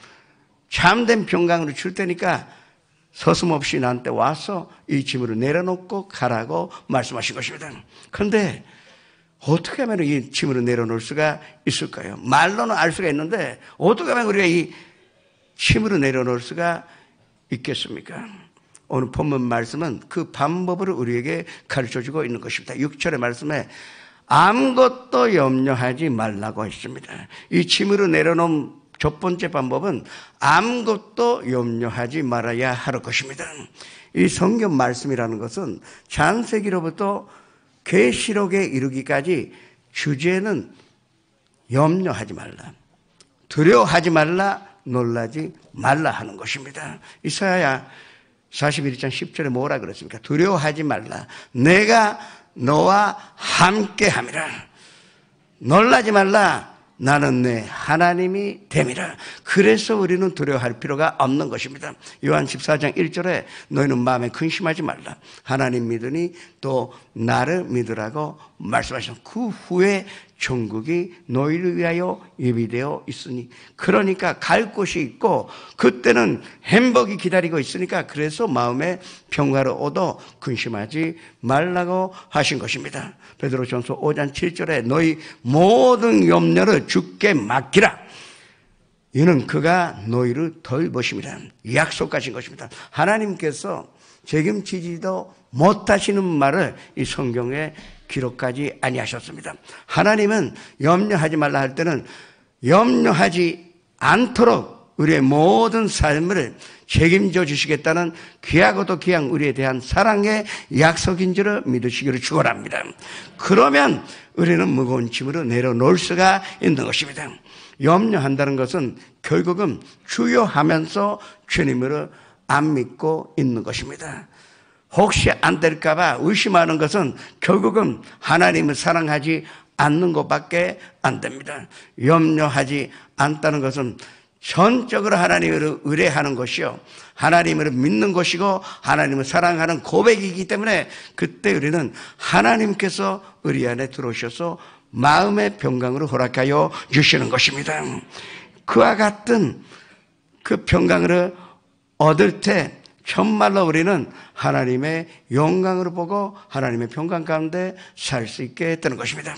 참된 평강으로 줄 테니까 서슴없이 나한테 와서 이 짐을 내려놓고 가라고 말씀하신 것입니다. 그런데 어떻게 하면 이 짐을 내려놓을 수가 있을까요? 말로는 알 수가 있는데 어떻게 하면 우리가 이 짐을 내려놓을 수가 있겠습니까? 오늘 본문 말씀은 그 방법을 우리에게 가르쳐주고 있는 것입니다. 6절의 말씀에 아무것도 염려하지 말라고 했습니다. 이 짐을 내려놓은 첫 번째 방법은 아무것도 염려하지 말아야 할 것입니다. 이 성경 말씀이라는 것은 창세기로부터 계시록에 이르기까지 주제는 염려하지 말라, 두려워하지 말라, 놀라지 말라 하는 것입니다. 이사야 41장 10절에 뭐라 그랬습니까? 두려워하지 말라, 내가 너와 함께함이라. 놀라지 말라, 나는 내 하나님이 됨이라. 그래서 우리는 두려워할 필요가 없는 것입니다. 요한 14장 1절에 너희는 마음에 근심하지 말라, 하나님 믿으니 또 나를 믿으라고 말씀하셨습니다. 그 후에 천국이 너희를 위하여 예비되어 있으니, 그러니까 갈 곳이 있고 그때는 행복이 기다리고 있으니까 그래서 마음에 평화를 얻어 근심하지 말라고 하신 것입니다. 베드로전서 5장 7절에 너희 모든 염려를 주께 맡기라, 이는 그가 너희를 돌보심이라 약속하신 것입니다. 하나님께서 책임지지도 못하시는 말을 이 성경에 기록하지 아니하셨습니다. 하나님은 염려하지 말라 할 때는 염려하지 않도록 우리의 모든 삶을 책임져 주시겠다는 귀하고도 귀한 우리에 대한 사랑의 약속인 줄을 믿으시기를 축원합니다. 그러면 우리는 무거운 짐으로 내려놓을 수가 있는 것입니다. 염려한다는 것은 결국은 주여하면서 주님을 안 믿고 있는 것입니다. 혹시 안 될까 봐 의심하는 것은 결국은 하나님을 사랑하지 않는 것밖에 안 됩니다. 염려하지 않다는 것은 전적으로 하나님을 의뢰하는 것이요, 하나님을 믿는 것이고 하나님을 사랑하는 고백이기 때문에 그때 우리는 하나님께서 우리 안에 들어오셔서 마음의 평강으로 허락하여 주시는 것입니다. 그와 같은 그 평강을 얻을 때 정말로 우리는 하나님의 영광으로 보고 하나님의 평강 가운데 살 수 있게 되는 것입니다.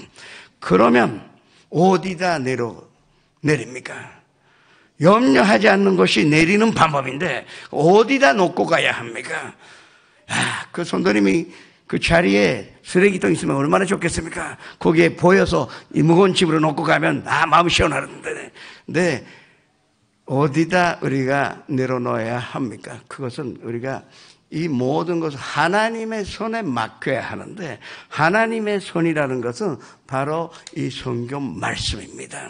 그러면 어디다 내립니까? 염려하지 않는 것이 내리는 방법인데 어디다 놓고 가야 합니까? 그 손도님이 그 자리에 쓰레기통 있으면 얼마나 좋겠습니까? 거기에 보여서 이 무거운 짐으로 놓고 가면 마음이 시원하는데, 근데 어디다 우리가 내려놓아야 합니까? 그것은 우리가 이 모든 것을 하나님의 손에 맡겨야 하는데, 하나님의 손이라는 것은 바로 이 성경 말씀입니다.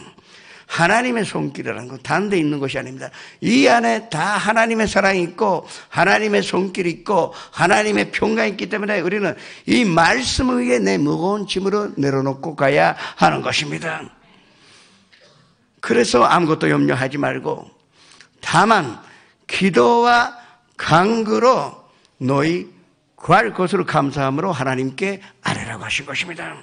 하나님의 손길이라는 건 다른 데 있는 것이 아닙니다. 이 안에 다 하나님의 사랑이 있고 하나님의 손길이 있고 하나님의 평강이 있기 때문에 우리는 이 말씀 위에 내 무거운 짐으로 내려놓고 가야 하는 것입니다. 그래서 아무것도 염려하지 말고 다만 기도와 간구로 너희 구할 것으로 감사함으로 하나님께 아뢰라고 하신 것입니다.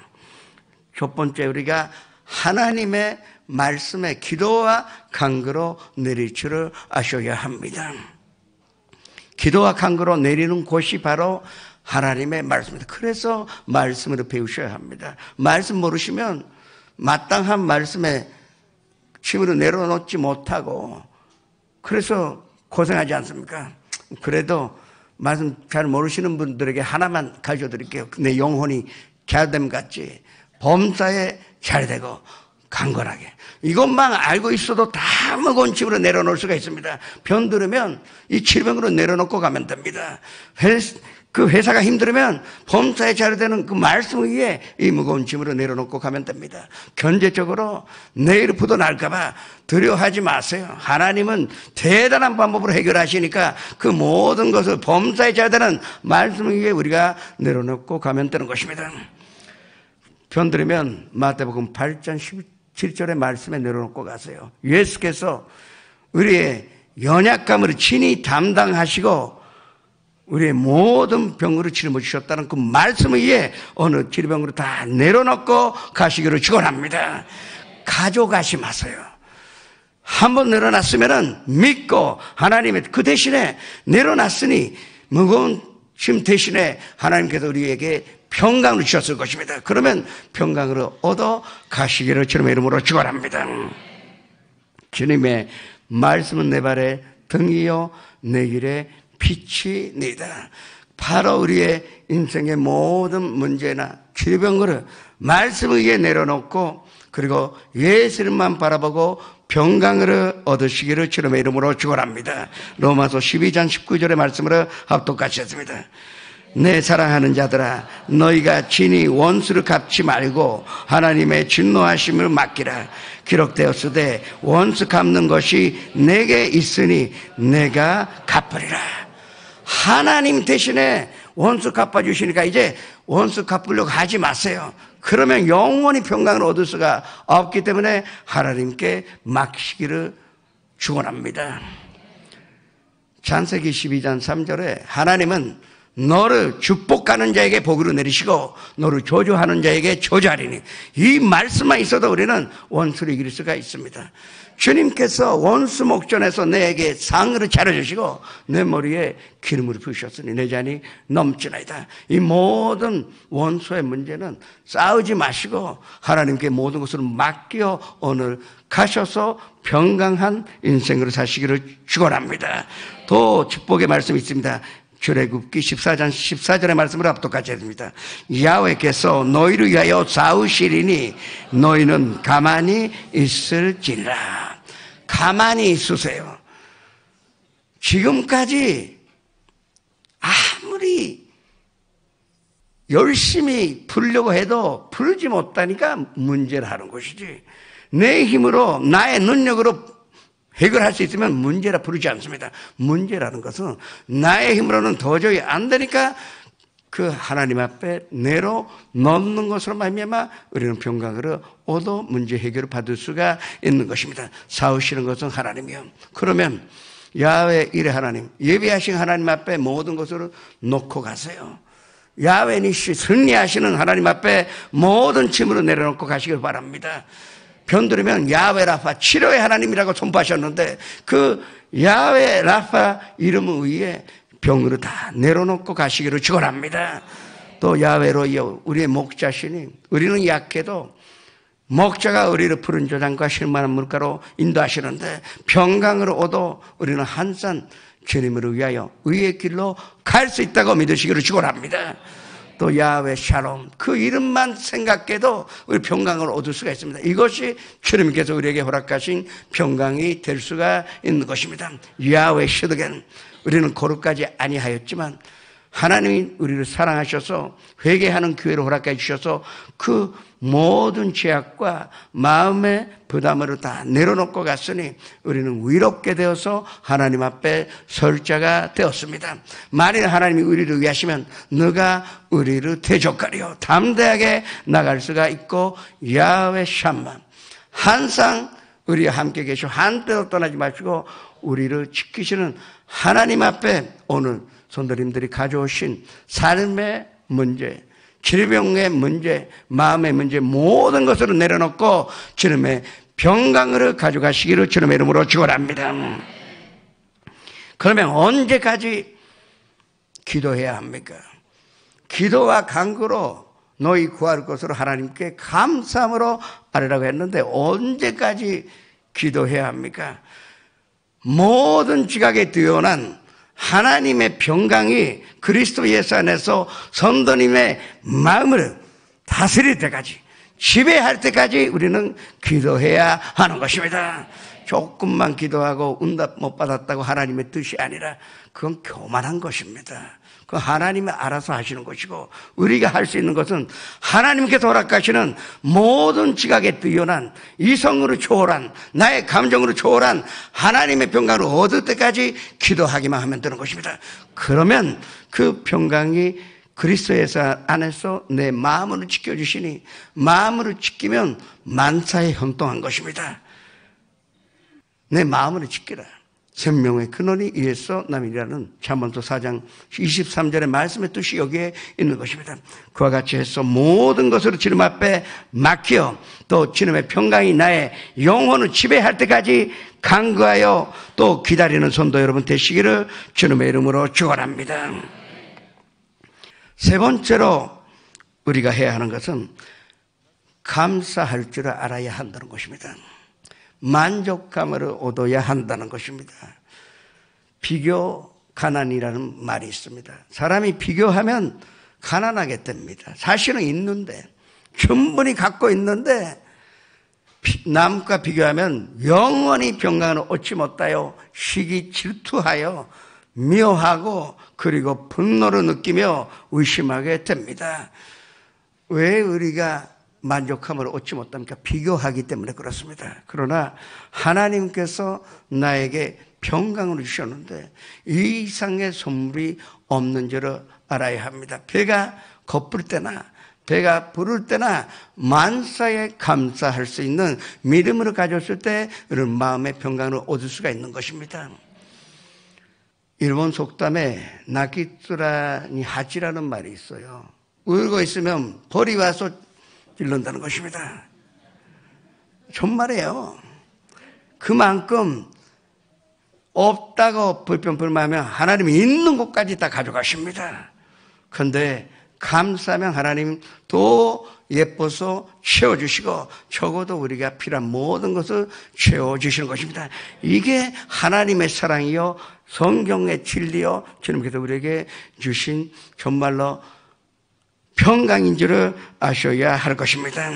첫 번째, 우리가 하나님의 말씀에 기도와 간구로 내릴 줄을 아셔야 합니다. 기도와 간구로 내리는 곳이 바로 하나님의 말씀입니다. 그래서 말씀으로 배우셔야 합니다. 말씀 모르시면 마땅한 말씀에 침으로 내려놓지 못하고 그래서 고생하지 않습니까? 그래도 말씀 잘 모르시는 분들에게 하나만 가르쳐드릴게요. 내 영혼이 잘됨 같이 범사에 잘되고 강건하게. 이것만 알고 있어도 다 무거운 짐으로 내려놓을 수가 있습니다. 병 들으면 이 질병으로 내려놓고 가면 됩니다. 그 회사가 힘들으면 범사에 잘되는 그 말씀 위에 이 무거운 짐으로 내려놓고 가면 됩니다. 경제적으로 내일 부도 날까봐 두려워하지 마세요. 하나님은 대단한 방법으로 해결하시니까 그 모든 것을 범사에 잘되는 말씀 위에 우리가 내려놓고 가면 되는 것입니다. 병 들으면 마태복음 8장 17절의 말씀에 내려놓고 가세요. 예수께서 우리의 연약감을 친히 담당하시고 우리의 모든 병으로 짊어지셨다는 그 말씀 위에 어느 질병으로 다 내려놓고 가시기를 축원합니다. 가져가지 마세요. 한번 내려놨으면 믿고 하나님의 그 대신에 내려놨으니 무거운 짐 대신에 하나님께서 우리에게 평강을 주셨을 것입니다. 그러면 평강으로 얻어 가시기를 주님의 이름으로 축원합니다. 주님의 말씀은 내 발의 등이요 내 길의 빛이니다. 바로 우리의 인생의 모든 문제나 질병을 말씀 위에 내려놓고 그리고 예수님만 바라보고 평강을 얻으시기를 주님의 이름으로 축원합니다. 로마서 12장 19절의 말씀으로 합독같이 했습니다. 내 사랑하는 자들아 너희가 친히 원수를 갚지 말고 하나님의 진노하심을 맡기라. 기록되었으되 원수 갚는 것이 내게 있으니 내가 갚으리라. 하나님 대신에 원수 갚아주시니까 이제 원수 갚으려고 하지 마세요. 그러면 영원히 평강을 얻을 수가 없기 때문에 하나님께 맡기시기를 축원합니다. 창세기 12장 3절에 하나님은 너를 축복하는 자에게 복으로 내리시고 너를 저주하는 자에게 저주하리니 이 말씀만 있어도 우리는 원수를 이길 수가 있습니다. 주님께서 원수 목전에서 내게 상을 차려주시고 내 머리에 기름을 부으셨으니 내 잔이 넘치나이다. 이 모든 원수의 문제는 싸우지 마시고 하나님께 모든 것을 맡겨 오늘 가셔서 평강한 인생으로 사시기를 축원합니다. 또 축복의 말씀이 있습니다. 출애굽기 14장 14절의 말씀을 합독같이 했습니다. 야훼께서 너희를 위하여 싸우시리니 너희는 가만히 있을지라. 가만히 있으세요. 지금까지 아무리 열심히 풀려고 해도 풀지 못하니까 문제를 하는 것이지 내 힘으로 나의 능력으로 해결할 수 있으면 문제라 부르지 않습니다. 문제라는 것은 나의 힘으로는 도저히 안 되니까 그 하나님 앞에 내려놓는 것으로 말미암아 우리는 평강으로 얻어 문제 해결을 받을 수가 있는 것입니다. 싸우시는 것은 하나님이요. 그러면 야훼 이레 하나님, 예비하신 하나님 앞에 모든 것을 놓고 가세요. 야훼 니시, 승리하시는 하나님 앞에 모든 짐으로 내려놓고 가시길 바랍니다. 병 들으면 야훼 라파, 치료의 하나님이라고 선포하셨는데 그 야훼 라파 이름 위에 병으로 다 내려놓고 가시기를 축원합니다. 또 야훼로여 우리의 목자시니 우리는 약해도 목자가 우리를 푸른 조장과 실만한 물가로 인도하시는데 평강으로 얻어 우리는 한산 주님을 위하여 의의 길로 갈 수 있다고 믿으시기를 축원합니다. 또 야훼 샬롬 그 이름만 생각해도 우리 평강을 얻을 수가 있습니다. 이것이 주님께서 우리에게 허락하신 평강이 될 수가 있는 것입니다. 야훼 시드겐 우리는 거룩하지 아니하였지만 하나님이 우리를 사랑하셔서 회개하는 기회를 허락해 주셔서 그 모든 죄악과 마음의 부담을 다 내려놓고 갔으니 우리는 위롭게 되어서 하나님 앞에 설 자가 되었습니다. 만일 하나님이 우리를 위하시면 너가 우리를 대적하리요. 담대하게 나갈 수가 있고 야훼 샴마 항상 우리와 함께 계시고 한때도 떠나지 마시고 우리를 지키시는 하나님 앞에 오늘 성도님들이 가져오신 삶의 문제, 질병의 문제, 마음의 문제 모든 것을 내려놓고 주님의 평강을 가져가시기를 주님의 이름으로 축원합니다. 그러면 언제까지 기도해야 합니까? 기도와 간구로 너희 구할 것으로 하나님께 감사함으로 아뢰라고 했는데 언제까지 기도해야 합니까? 모든 지각에 뛰어난 하나님의 평강이 그리스도 예수 안에서 성도님의 마음을 다스릴 때까지, 지배할 때까지 우리는 기도해야 하는 것입니다. 조금만 기도하고 응답 못 받았다고 하나님의 뜻이 아니라 그건 교만한 것입니다. 그건 하나님이 알아서 하시는 것이고, 우리가 할 수 있는 것은 하나님께서 허락하시는 모든 지각에 뛰어난, 이성으로 초월한, 나의 감정으로 초월한 하나님의 평강을 얻을 때까지 기도하기만 하면 되는 것입니다. 그러면 그 평강이 그리스도에서 안에서 내 마음으로 지켜주시니, 마음으로 지키면 만사에 형통한 것입니다. 내 마음으로 지키라. 생명의 근원이 이에서 남이라는 잠언서 4장 23절의 말씀의 뜻이 여기에 있는 것입니다. 그와 같이 해서 모든 것으로 주님 앞에 맡겨 또 주님의 평강이 나의 영혼을 지배할 때까지 간구하여 또 기다리는 성도 여러분 되시기를 주님의 이름으로 축원합니다. 세 번째로 우리가 해야 하는 것은 감사할 줄 알아야 한다는 것입니다. 만족감을 얻어야 한다는 것입니다. 비교 가난이라는 말이 있습니다. 사람이 비교하면 가난하게 됩니다. 사실은 있는데, 충분히 갖고 있는데 남과 비교하면 영원히 평강을 얻지 못하여 시기 질투하여 미워하고 그리고 분노를 느끼며 의심하게 됩니다. 왜 우리가 만족함을 얻지 못합니까? 비교하기 때문에 그렇습니다. 그러나 하나님께서 나에게 평강을 주셨는데 이 이상의 선물이 없는 줄을 알아야 합니다. 배가 고플 때나 배가 부를 때나 만사에 감사할 수 있는 믿음으로 가졌을 때 이런 마음의 평강을 얻을 수가 있는 것입니다. 일본 속담에 나키츠라니 하지라는 말이 있어요. 울고 있으면 벌이 와서 찔른다는 것입니다. 정말이에요. 그만큼 없다고 불평불만하면 하나님이 있는 곳까지 다 가져가십니다. 그런데 감사하면 하나님 또 예뻐서 채워주시고 적어도 우리가 필요한 모든 것을 채워주시는 것입니다. 이게 하나님의 사랑이요 성경의 진리요 주님께서 우리에게 주신 정말로 평강인 줄을 아셔야 할 것입니다.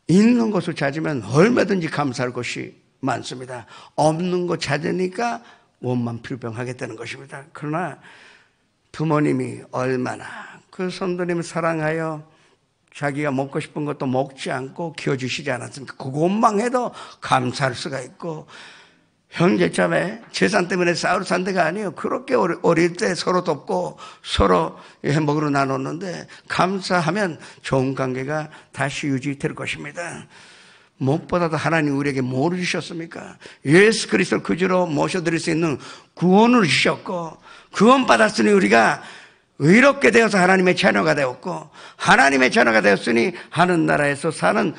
있는 것을 찾으면 얼마든지 감사할 것이 많습니다. 없는 것 찾으니까 원만 불평하게 되는 것입니다. 그러나 부모님이 얼마나 그 성도님을 사랑하여 자기가 먹고 싶은 것도 먹지 않고 키워주시지 않았습니까? 그것만 해도 감사할 수가 있고, 형제자매 재산 때문에 싸울 상대가 아니에요. 그렇게 어릴 때 서로 돕고 서로 행복으로 나눴는데 감사하면 좋은 관계가 다시 유지될 것입니다. 무엇보다도 하나님 우리에게 뭐를 주셨습니까? 예수 그리스도를 구주로 모셔드릴 수 있는 구원을 주셨고, 구원 받았으니 우리가 의롭게 되어서 하나님의 자녀가 되었고, 하나님의 자녀가 되었으니 하늘 나라에서 사는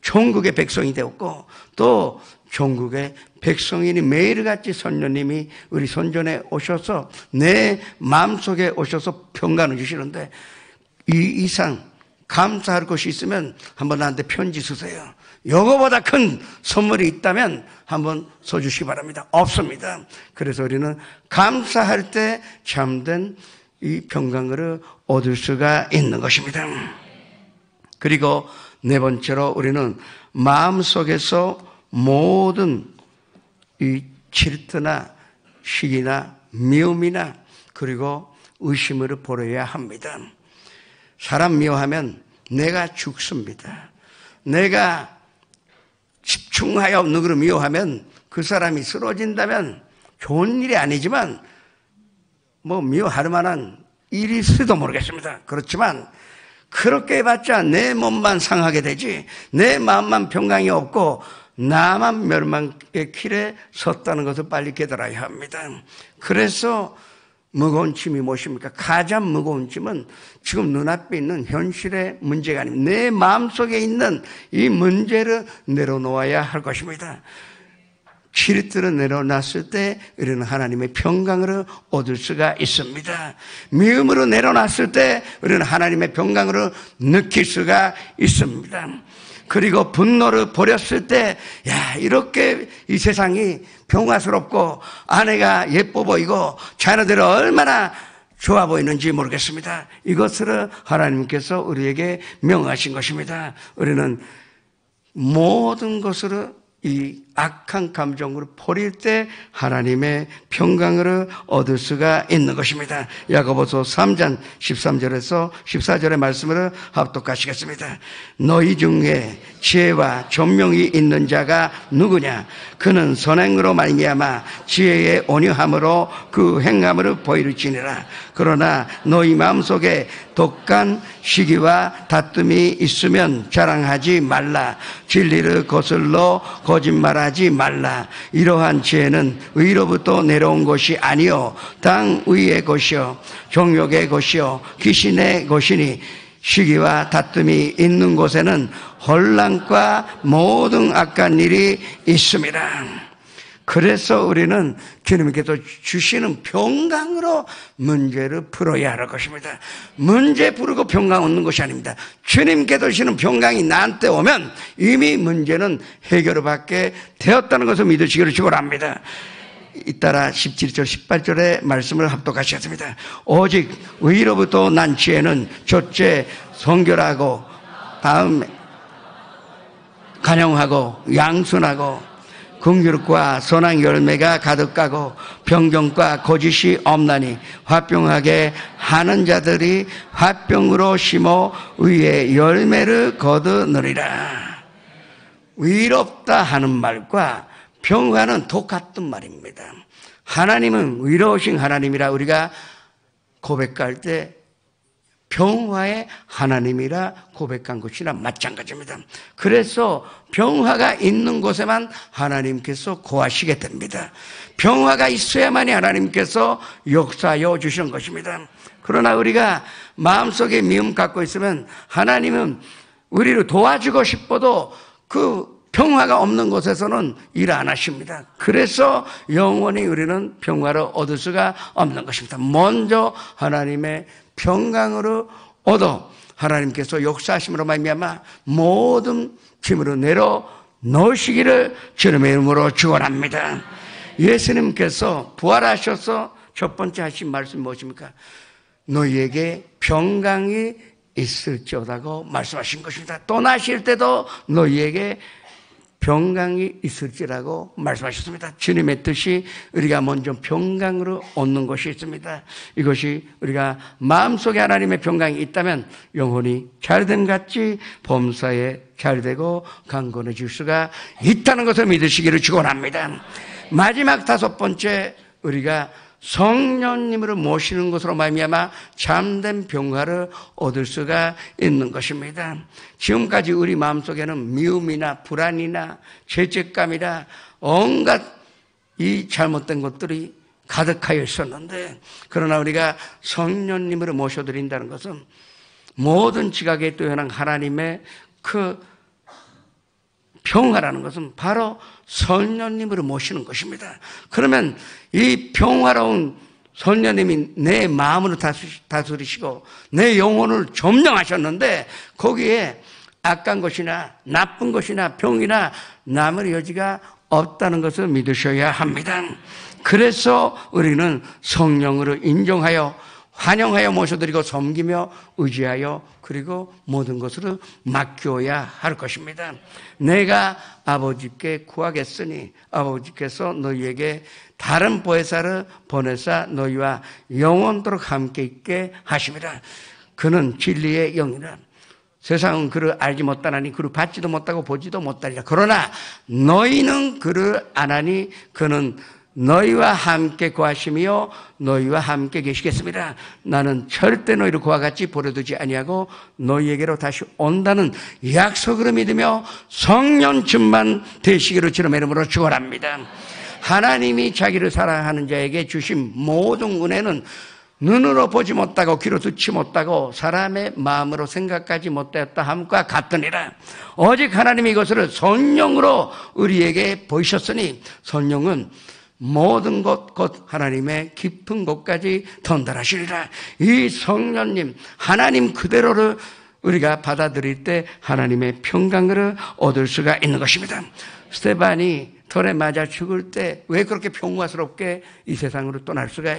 천국의 백성이 되었고, 또 천국의 백성이니 매일같이 선녀님이 우리 손전에 오셔서 내 마음속에 오셔서 평강을 주시는데, 이 이상 감사할 것이 있으면 한번 나한테 편지 쓰세요. 이거보다 큰 선물이 있다면 한번 써주시기 바랍니다. 없습니다. 그래서 우리는 감사할 때 참된 이 평강을 얻을 수가 있는 것입니다. 그리고 네 번째로 우리는 마음속에서 모든 이 질투나 시기나 미움이나 그리고 의심을 버려야 합니다. 사람 미워하면 내가 죽습니다. 내가 집중하여 누구를 미워하면 그 사람이 쓰러진다면 좋은 일이 아니지만 뭐 미워할 만한 일이 있을지도 모르겠습니다. 그렇지만 그렇게 해봤자 내 몸만 상하게 되지 내 마음만 평강이 없고 나만 멸망의 길에 섰다는 것을 빨리 깨달아야 합니다. 그래서 무거운 짐이 무엇입니까? 가장 무거운 짐은 지금 눈앞에 있는 현실의 문제가 아닙니다. 내 마음속에 있는 이 문제를 내려놓아야 할 것입니다. 질투를 내려놨을 때 우리는 하나님의 평강을 얻을 수가 있습니다. 미움으로 내려놨을 때 우리는 하나님의 평강을 느낄 수가 있습니다. 그리고 분노를 버렸을 때, 야, 이렇게 이 세상이 평화스럽고 아내가 예뻐 보이고 자녀들은 얼마나 좋아 보이는지 모르겠습니다. 이것을 하나님께서 우리에게 명하신 것입니다. 우리는 모든 것을 이 악한 감정으로 버릴 때 하나님의 평강을 얻을 수가 있는 것입니다. 야고보서 3장 13절에서 14절의 말씀을 합독하시겠습니다. 너희 중에 지혜와 존명이 있는 자가 누구냐? 그는 선행으로 말미암아 지혜의 온유함으로 그 행함을 보이르지니라. 그러나 너희 마음속에 독한 시기와 다툼이 있으면 자랑하지 말라. 진리를 거슬러 거짓말하지 말라. 이러한 지혜는 의로부터 내려온 것이 아니요 당 의의 것이요 정욕의 것이요 귀신의 것이니 시기와 다툼이 있는 곳에는 혼란과 모든 악한 일이 있습니다. 그래서 우리는 주님께서 주시는 평강으로 문제를 풀어야 할 것입니다. 문제 풀고 평강 얻는 것이 아닙니다. 주님께서 주시는 평강이 나한테 오면 이미 문제는 해결을 받게 되었다는 것을 믿으시기를 축원합니다. 잇따라 17절 18절의 말씀을 합독하시겠습니다. 오직 의로부터 난 지혜는 첫째 성결하고 다음에 간용하고 양순하고 긍휼과 선한 열매가 가득하고 병정과 거짓이 없나니 화평하게 하는 자들이 화평으로 심어 의의 열매를 거두느리라. 의롭다 하는 말과 평화는 똑같은 말입니다. 하나님은 의로우신 하나님이라 우리가 고백할 때 평화의 하나님이라 고백한 것이나 마찬가지입니다. 그래서 평화가 있는 곳에만 하나님께서 거하시게 됩니다. 평화가 있어야만이 하나님께서 역사하여 주시는 것입니다. 그러나 우리가 마음속에 미움 갖고 있으면 하나님은 우리를 도와주고 싶어도 그 평화가 없는 곳에서는 일 안 하십니다. 그래서 영원히 우리는 평화를 얻을 수가 없는 것입니다. 먼저 하나님의 평강으로 얻어 하나님께서 역사하심으로 말미암아 모든 짐으로 내려 놓으시기를 주님의 이름으로 축원합니다. 예수님께서 부활하셔서 첫 번째 하신 말씀이 무엇입니까? 너희에게 평강이 있을지어다고 말씀하신 것입니다. 떠나실 때도 너희에게 평강이 있을지라고 말씀하셨습니다. 주님의 뜻이 우리가 먼저 평강으로 얻는 것이 있습니다. 이것이 우리가 마음속에 하나님의 평강이 있다면 영혼이 잘됨 같이 범사에 잘되고 강건해질 수가 있다는 것을 믿으시기를 축원합니다. 마지막 다섯 번째, 우리가 성령님을 모시는 것으로 말미암아 참된 평화를 얻을 수가 있는 것입니다. 지금까지 우리 마음속에는 미움이나 불안이나 죄책감이나 온갖 이 잘못된 것들이 가득하여 있었는데, 그러나 우리가 성령님을 모셔드린다는 것은 모든 지각에 뛰어난 하나님의 그 평화라는 것은 바로 성령님으로 모시는 것입니다. 그러면 이 평화로운 성령님이 내 마음을 다스리시고 내 영혼을 점령하셨는데 거기에 악한 것이나 나쁜 것이나 병이나 남을 여지가 없다는 것을 믿으셔야 합니다. 그래서 우리는 성령으로 인정하여 환영하여 모셔드리고 섬기며 의지하여 그리고 모든 것을 맡겨야 할 것입니다. 내가 아버지께 구하겠으니 아버지께서 너희에게 다른 보혜사를 보내사 너희와 영원토록 함께 있게 하심이라. 그는 진리의 영이라. 세상은 그를 알지 못하나니 그를 받지도 못하고 보지도 못하리라. 그러나 너희는 그를 아나니 그는 너희와 함께 구하시며 너희와 함께 계시겠습니다. 나는 절대 너희를 그와 같이 버려두지 아니하고 너희에게로 다시 온다는 약속을 믿으며 성령 충만 되시기를 주님의 이름으로 축원합니다. 하나님이 자기를 사랑하는 자에게 주신 모든 은혜는 눈으로 보지 못하고 귀로 듣지 못하고 사람의 마음으로 생각하지 못하였다 함과 같으니라. 오직 하나님이 이것을 성령으로 우리에게 보이셨으니 성령은 모든 것 곧 하나님의 깊은 곳까지 전달하시리라. 이 성령님 하나님 그대로를 우리가 받아들일 때 하나님의 평강을 얻을 수가 있는 것입니다. 스데반이 돌에 맞아 죽을 때 왜 그렇게 평화스럽게 이 세상으로 떠날 수가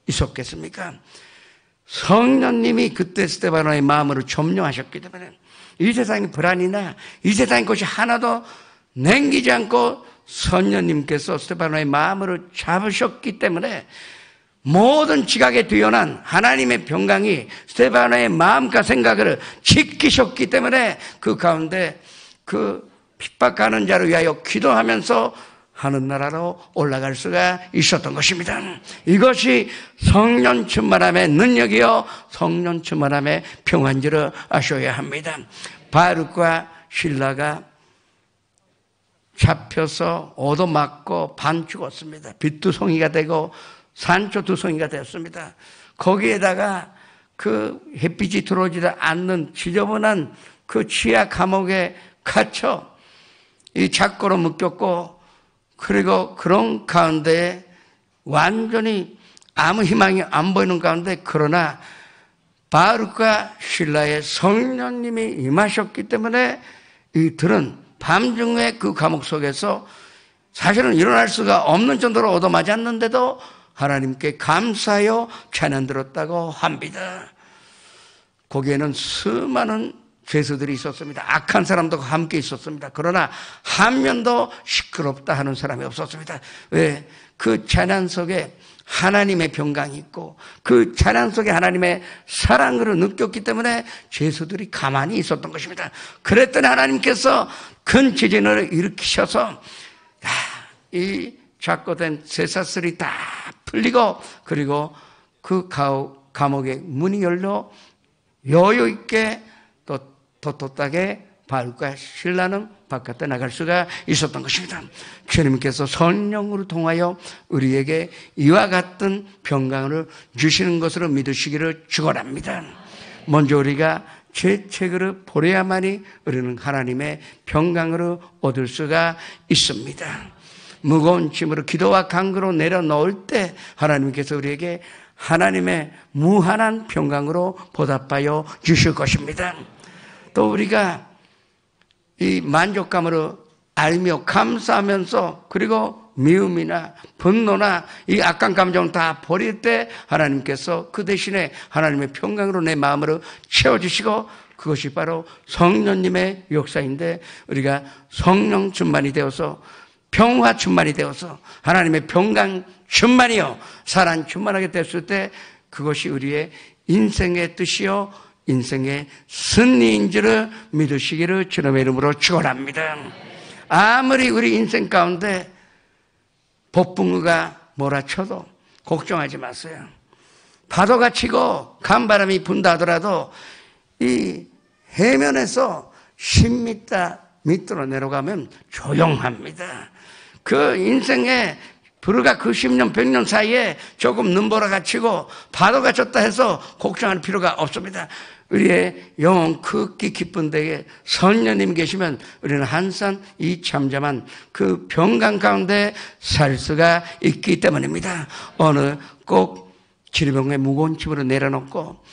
있었겠습니까? 성령님이 그때 스데반의 마음으로 점령하셨기 때문에 이 세상의 불안이나 이 세상의 것이 하나도 냉기지 않고 성령님께서 스데반의 마음으로 잡으셨기 때문에 모든 지각에 뛰어난 하나님의 평강이 스데반의 마음과 생각을 지키셨기 때문에 그 가운데 그 핍박하는 자를 위하여 기도하면서 하늘나라로 올라갈 수가 있었던 것입니다. 이것이 성령 충만함의 능력이요 성령 충만함의 평안지를 아셔야 합니다. 바룩과 실라가 잡혀서 얻어맞고 반 죽었습니다. 빚두송이가 되고 산초두송이가 되었습니다. 거기에다가 그 햇빛이 들어오지 않는 지저분한 그 지하 감옥에 갇혀 이 작고로 묶였고, 그리고 그런 가운데 완전히 아무 희망이 안 보이는 가운데, 그러나 바룩과 실라의 성령님이 임하셨기 때문에 이들은 밤중에 그 감옥 속에서 사실은 일어날 수가 없는 정도로 얻어맞았는데도 하나님께 감사하여 찬양 들었다고 합니다. 거기에는 수많은 죄수들이 있었습니다. 악한 사람도 함께 있었습니다. 그러나 한 명도 시끄럽다 하는 사람이 없었습니다. 왜? 그 찬양 속에 하나님의 평강이 있고 그 찬양 속에 하나님의 사랑을 느꼈기 때문에 죄수들이 가만히 있었던 것입니다. 그랬더니 하나님께서 큰 지진을 일으키셔서 이 작고된 쇠사슬이 다 풀리고, 그리고 그 감옥의 문이 열려 여유 있게 또 떳떳하게 바룩과 실라는 바깥에 나갈 수가 있었던 것입니다. 주님께서 성령으로 통하여 우리에게 이와 같은 평강을 주시는 것으로 믿으시기를 축원합니다. 먼저 우리가 죄책을 버려야만이 우리는 하나님의 평강을 얻을 수가 있습니다. 무거운 짐으로 기도와 간구로 내려놓을 때 하나님께서 우리에게 하나님의 무한한 평강으로 보답하여 주실 것입니다. 또 우리가 이 만족감으로 알며 감사하면서, 그리고 미움이나 분노나 이 악한 감정을 다 버릴 때 하나님께서 그 대신에 하나님의 평강으로 내 마음으로 채워주시고, 그것이 바로 성령님의 역사인데, 우리가 성령 충만이 되어서 평화 충만이 되어서 하나님의 평강 충만이요 사랑 충만하게 됐을 때 그것이 우리의 인생의 뜻이요 인생의 승리인 줄을 믿으시기를 주님의 이름으로 축원합니다. 아무리 우리 인생 가운데 폭풍우가 몰아쳐도 걱정하지 마세요. 파도가 치고 간바람이 분다 하더라도 이 해면에서 10m 밑으로 내려가면 조용합니다. 그 인생에 불과 그 10년, 100년 사이에 조금 눈보라가 치고 파도가 쳤다 해서 걱정할 필요가 없습니다. 우리의 영혼 크기 깊은 데에 성령님 계시면 우리는 항상 이 잠잠한 그 평강 가운데 살 수가 있기 때문입니다. 어느 꼭 질병의 무거운 짐으로 내려놓고,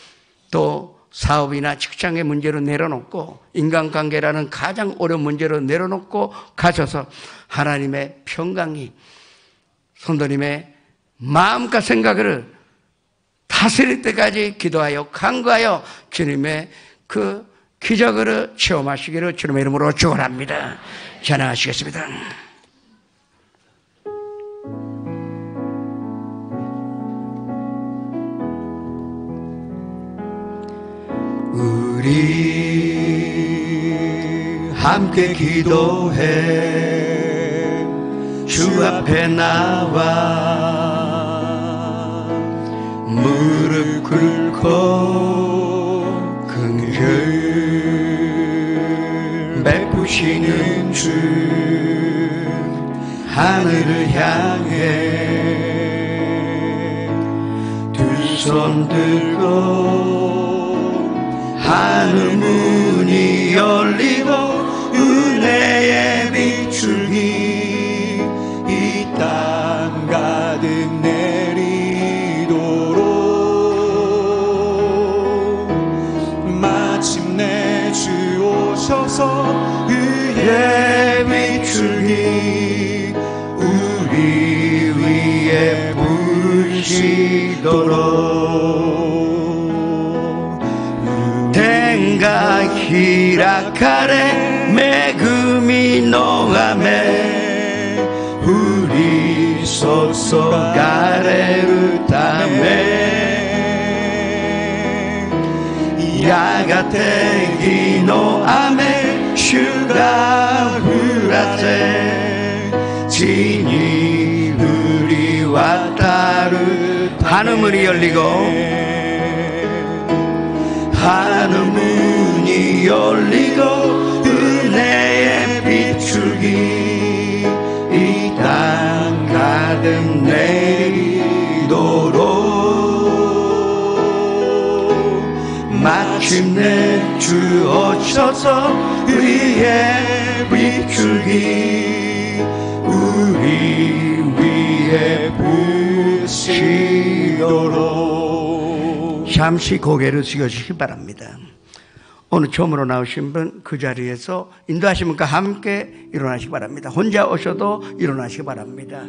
또 사업이나 직장의 문제로 내려놓고, 인간관계라는 가장 어려운 문제로 내려놓고 가셔서 하나님의 평강이 성도님의 마음과 생각을 다스릴 때까지 기도하여 간구하여 주님의 그 기적을 체험하시기를 주님의 이름으로 축원합니다. 찬양하시겠습니다. 우리 함께 기도해 주 앞에 나와 무릎 꿇고 긍휼 베푸시는 주 하늘을 향해 두 손 들고 하늘 문이 열리고 은혜의 비출기 이 땅 가득 내리도록 마침내 주 오셔서 의의 비추기 우리 위에 부으시도록 땡가 희락하래 매금이 농함에 우리 속속 아래를 땀에 야가테 기노함에 슈가 후라세 진이 우리 왔다르 하늘문이 열리고 하늘문이 열리고 은혜의 비추기 이 땅 가득 내리도록 마침내 주 오셔서 의의 비추기 우리 위에 부으시도록 잠시 고개를 숙여주시기 바랍니다. 오늘 처음으로 나오신 분 그 자리에서 인도하신 분과 함께 일어나시기 바랍니다. 혼자 오셔도 일어나시기 바랍니다.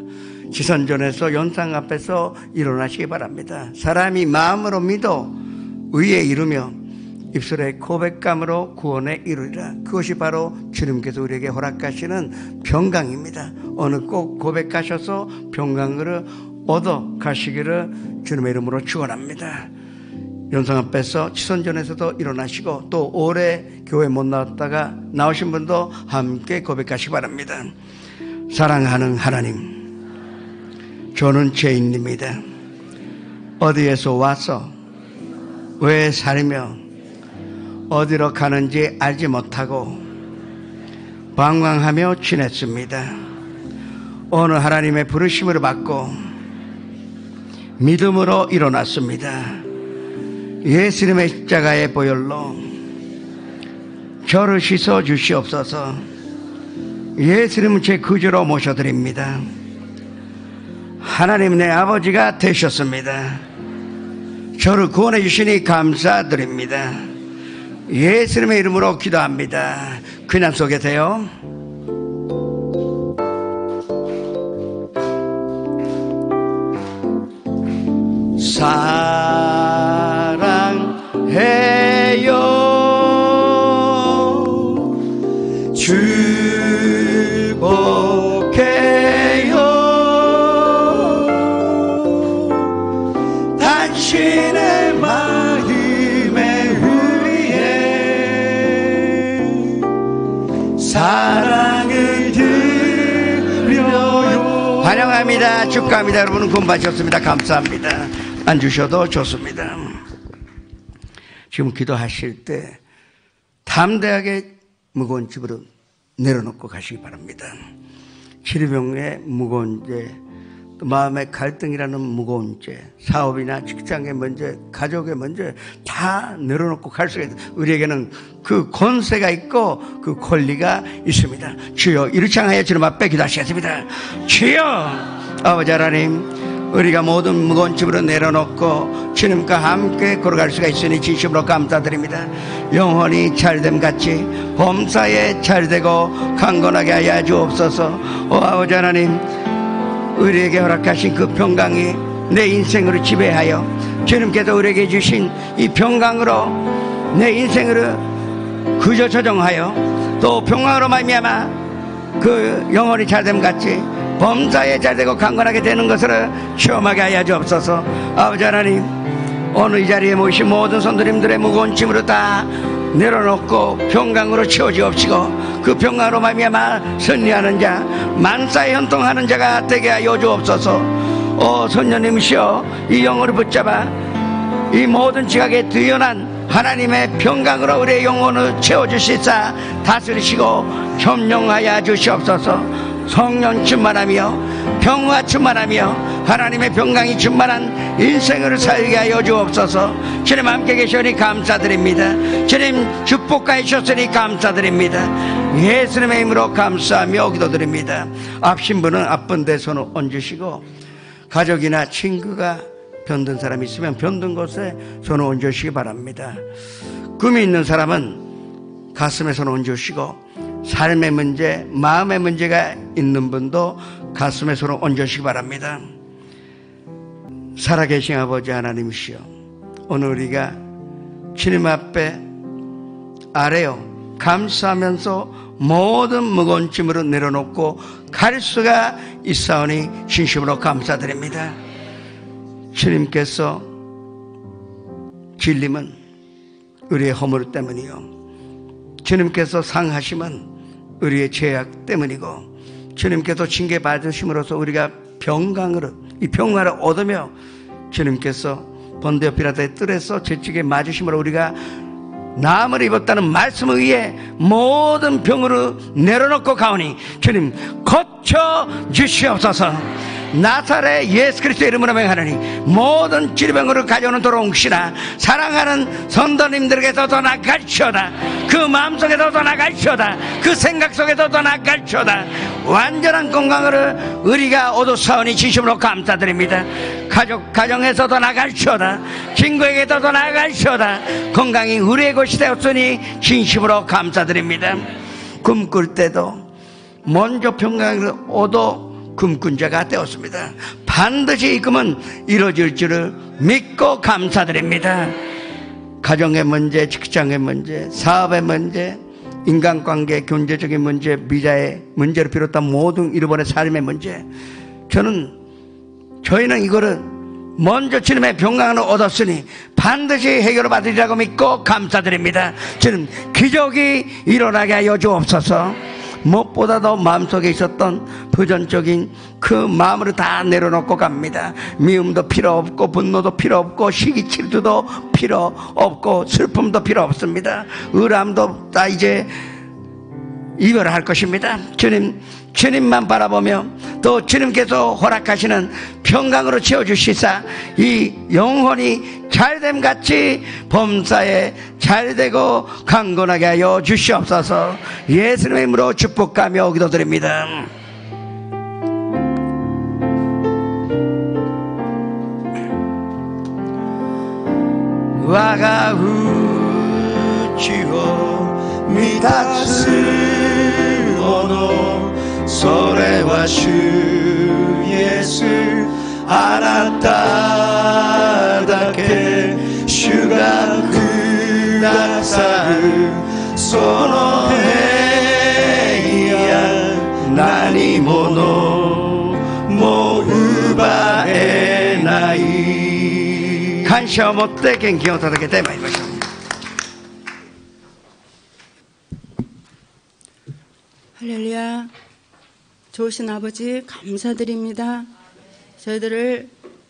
지선전에서 연상 앞에서 일어나시기 바랍니다. 사람이 마음으로 믿어 의에 이르며 입술의 고백감으로 구원에 이르리라. 그것이 바로 주님께서 우리에게 허락하시는 평강입니다. 오늘 꼭 고백하셔서 평강을 얻어 가시기를 주님의 이름으로 축원합니다. 연상 앞에서 치선전에서도 일어나시고 또 오래 교회 못 나왔다가 나오신 분도 함께 고백하시기 바랍니다. 사랑하는 하나님, 저는 죄인입니다. 어디에서 와서 왜 살며 어디로 가는지 알지 못하고 방황하며 지냈습니다. 오늘 하나님의 부르심을 받고 믿음으로 일어났습니다. 예수님의 십자가의 보혈로 저를 씻어 주시옵소서. 예수님은 제 구주로 모셔드립니다. 하나님 내 아버지가 되셨습니다. 저를 구원해 주시니 감사드립니다. 예수님의 이름으로 기도합니다. 그냥 속에 세요. 사랑해요 축복해요 당신의 마음에 위에 사랑을 드려요. 환영합니다. 축하합니다. 여러분은 구원받으셨습니다. 감사합니다. 앉으셔도 좋습니다. 지금 기도하실 때 담대하게 무거운 집으로 내려놓고 가시기 바랍니다. 질병의 무거운 죄, 또 마음의 갈등이라는 무거운 죄, 사업이나 직장의 문제, 가족의 문제 다 내려놓고 갈 수가 있다. 우리에게는 그 권세가 있고 그 권리가 있습니다. 주여 이렇게 향하여 주님 앞에 기도하시겠습니다. 주여 아버지 하나님, 우리가 모든 무거운 집으로 내려놓고 주님과 함께 걸어갈 수가 있으니 진심으로 감사드립니다. 영혼이 잘됨같이 범사에 잘되고 강건하게 하여 주옵소서. 오 아버지 하나님, 우리에게 허락하신 그 평강이 내 인생을 지배하여 주님께서 우리에게 주신 이 평강으로 내 인생을 그저 조정하여 또 평강으로 말미암아 그 영혼이 잘됨같이 범사에 잘되고 강건하게 되는 것을 시험하게 하여 주옵소서. 아버지 하나님, 오늘 이 자리에 모이신 모든 성도님들의 무거운 짐으로 다 내려놓고 평강으로 채워주옵시고 그 평강으로 말미암아 승리하는 자, 만사에 현통하는 자가 되게 하여 주옵소서. 오 선녀님이시여, 이 영혼을 붙잡아 이 모든 지각에 뛰어난 하나님의 평강으로 우리의 영혼을 채워주시사 다스리시고 점령하여 주시옵소서. 성령 충만하며 평화 충만하며 하나님의 평강이 충만한 인생을 살게 하여 주옵소서. 주님 함께 계시니 감사드립니다. 주님 축복하여 주셨으니 감사드립니다. 예수님의 이름으로 감사하며 기도드립니다. 앞신 분은 앞번대 손을 얹으시고 가족이나 친구가 병든 사람이 있으면 병든 곳에 손을 얹으시기 바랍니다. 꿈이 있는 사람은 가슴에 손 얹으시고, 삶의 문제, 마음의 문제가 있는 분도 가슴에 손을 얹으시기 바랍니다. 살아계신 아버지 하나님이시여, 오늘 우리가 주님 앞에 아뢰어 감사하면서 모든 무거운 짐으로 내려놓고 갈 수가 있사오니 진심으로 감사드립니다. 주님께서 질림은 우리의 허물 때문이요, 주님께서 상하심은 우리의 죄악 때문이고, 주님께서 징계 받으심으로써 우리가 이 평강을 얻으며, 주님께서 본디오 피라토의 뜰에서 채찍에 맞으심으로 우리가 나음을 입었다는 말씀을 위해 모든 병으로 내려놓고 가오니 주님 고쳐 주시옵소서. 나사렛 예수 그리스도의 이름으로 명하노니 모든 질병으로 가져오는 도롱시나 사랑하는 성도님들에게도 더 나갈지어다. 그 마음속에도 더 나갈지어다. 그 생각 속에도 더 나갈지어다. 완전한 건강을 우리가 얻었사오니 진심으로 감사드립니다. 가정에서 더 나갈지어다. 친구에게도 더 나갈지어다. 건강이 우리의 것이 되었으니 진심으로 감사드립니다. 꿈꿀 때도 먼저 평강을 얻어 꿈꾼 자가 되었습니다. 반드시 이 꿈은 이루어질 줄을 믿고 감사드립니다. 가정의 문제, 직장의 문제, 사업의 문제, 인간관계, 경제적인 문제, 비자의 문제를 비롯한 모든 일본의 삶의 문제, 저희는 이거를 먼저 주님의 평강을 얻었으니 반드시 해결을 받으리라고 믿고 감사드립니다. 주님 기적이 일어나게 하여 주옵소서. 무엇보다도 마음속에 있었던 부정적인 그 마음을 다 내려놓고 갑니다. 미움도 필요 없고, 분노도 필요 없고, 시기 질투도 필요 없고, 슬픔도 필요 없습니다. 의람도 다 이제 이별할 것입니다. 주님만 바라보며 또 주님께서 허락하시는 평강으로 채워주시사 이 영혼이 잘됨같이 범사에 잘되고 강건하게 하여 주시옵소서. 예수님의 이름으로 축복하며 기도드립니다. 와가 우치고 미타스오노 소레와 주 예수 아나타다케 슈가 그나사르 소노헤이야 나니모노 모으바에나이 간시와 못대 갱기を叩けてまいりましょう。 할렐루야. 좋으신 아버지 감사드립니다. 저희들을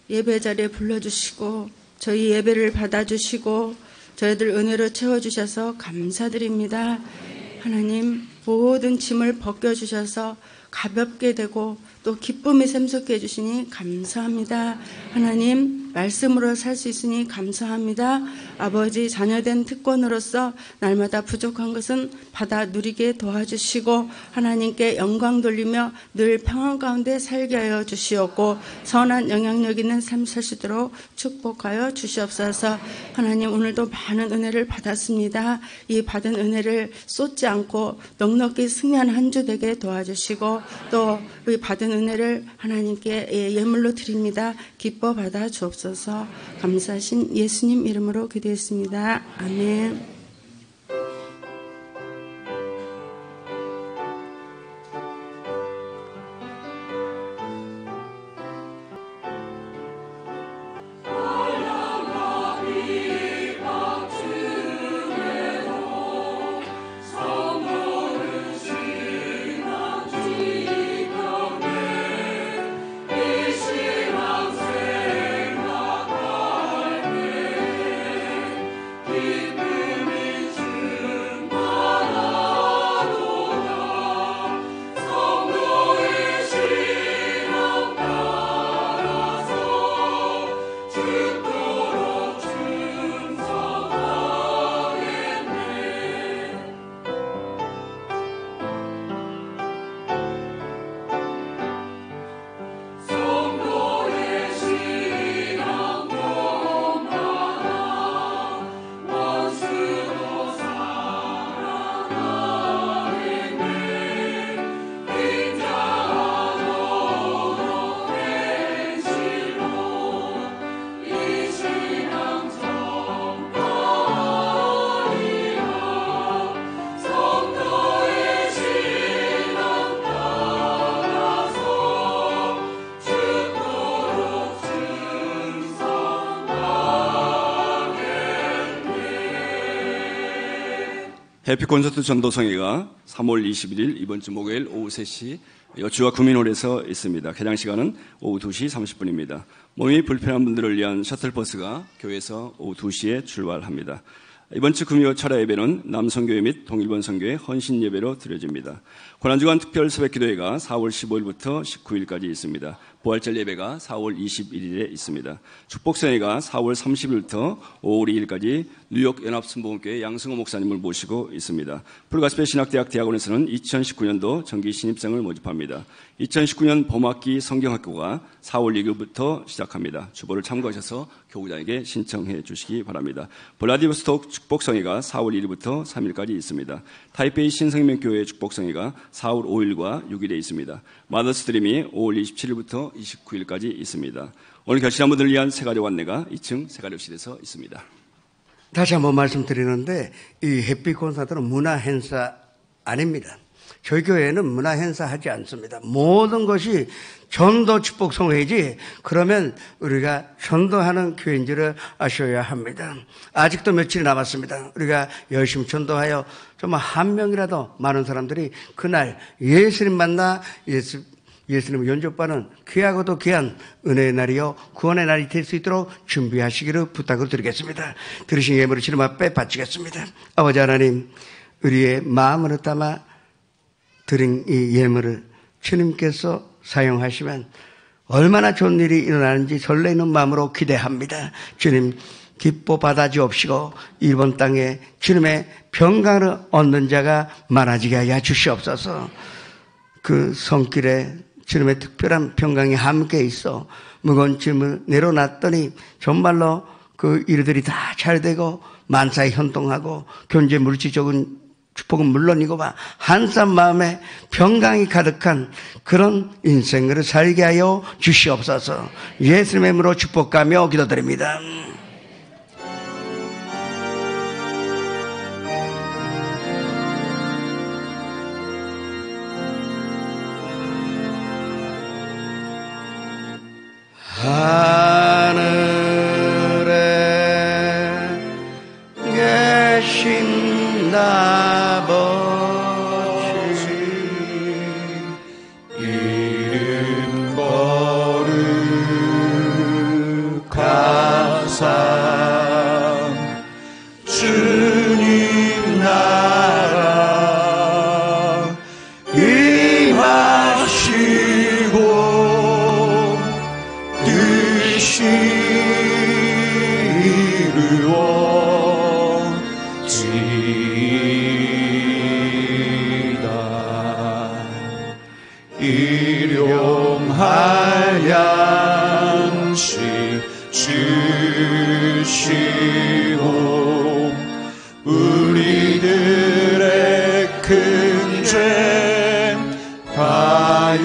예배 자리에 불러주시고 저희 예배를 받아주시고 저희들 은혜로 채워주셔서 감사드립니다. 하나님 모든 짐을 벗겨주셔서 가볍게 되고 또 기쁨이 샘솟게 해주시니 감사합니다. 하나님 말씀으로 살 수 있으니 감사합니다. 아버지 자녀된 특권으로서 날마다 부족한 것은 받아 누리게 도와주시고 하나님께 영광 돌리며 늘 평안 가운데 살게 하여 주시옵고 선한 영향력 있는 삶 살 수 있도록 축복하여 주시옵소서. 하나님 오늘도 많은 은혜를 받았습니다. 이 받은 은혜를 쏟지 않고 넉넉히 승리하는 한 주 되게 도와주시고 또 이 받은 은혜를 하나님께 예물로 드립니다. 기뻐 받아 주옵소서. 감사하신 예수님 이름으로 기도했습니다. 아멘. 기쁨이 해피콘서트 전도성회가 3월 21일 이번 주 목요일 오후 3시 여주와 구민홀에서 있습니다. 개장 시간은 오후 2시 30분입니다. 몸이 불편한 분들을 위한 셔틀버스가 교회에서 오후 2시에 출발합니다. 이번 주 금요 철야 예배는 남성교회 및 동일본 성교회 헌신 예배로 드려집니다. 고난주간 특별 새벽기도회가 4월 15일부터 19일까지 있습니다. 부활절 예배가 4월 21일에 있습니다. 축복성회가 4월 30일부터 5월 2일까지 뉴욕 연합순복음교회 양승호 목사님을 모시고 있습니다. 풀가스펠 신학대학 대학원에서는 2019년도 정기 신입생을 모집합니다. 2019년 봄학기 성경학교가 4월 2일부터 시작합니다. 주보를 참고하셔서 교구장에게 신청해 주시기 바랍니다. 블라디보스토크 축복성회가 4월 1일부터 3일까지 있습니다. 타이페이 신생명교회 축복성회가 4월 5일과 6일에 있습니다. 마더스트림이 5월 27일부터 29일까지 있습니다. 오늘 결실한 분들을 위한 세가족 안내가 2층 세가족실에서 있습니다. 다시 한번 말씀드리는데 이 해피 콘서트는 문화 행사 아닙니다. 저희 교회는 문화 행사 하지 않습니다. 모든 것이 전도 축복 성회이지 그러면 우리가 전도하는 교회인 줄을 아셔야 합니다. 아직도 며칠이 남았습니다. 우리가 열심히 전도하여 정말 한 명이라도 많은 사람들이 그날 예수님 만나 예수님을 연접하는 귀하고도 귀한 은혜의 날이요 구원의 날이 될 수 있도록 준비하시기를 부탁을 드리겠습니다. 들으신 예물을 주님 앞에 바치겠습니다. 아버지 하나님, 우리의 마음으로 담아 드린 이 예물을 주님께서 사용하시면 얼마나 좋은 일이 일어나는지 설레는 마음으로 기대합니다. 주님 기뻐 받아주옵시고 이번 땅에 주님의 평강을 얻는 자가 많아지게 하여 주시옵소서. 그 손길에 주님의 특별한 평강이 함께 있어 무거운 짐을 내려놨더니 정말로 그 일들이 다 잘 되고 만사에 현동하고 경제 물질적인 축복은 물론이고만 한산 마음에 평강이 가득한 그런 인생을 살게 하여 주시옵소서. 예수님의 이름으로 축복하며 기도드립니다. 하늘에 계신 아버지 이름 거룩하사 주님 나라 임하시고 뜻이 이루어지이다. 일용할 양식 주시고 우리들의 큰 죄 다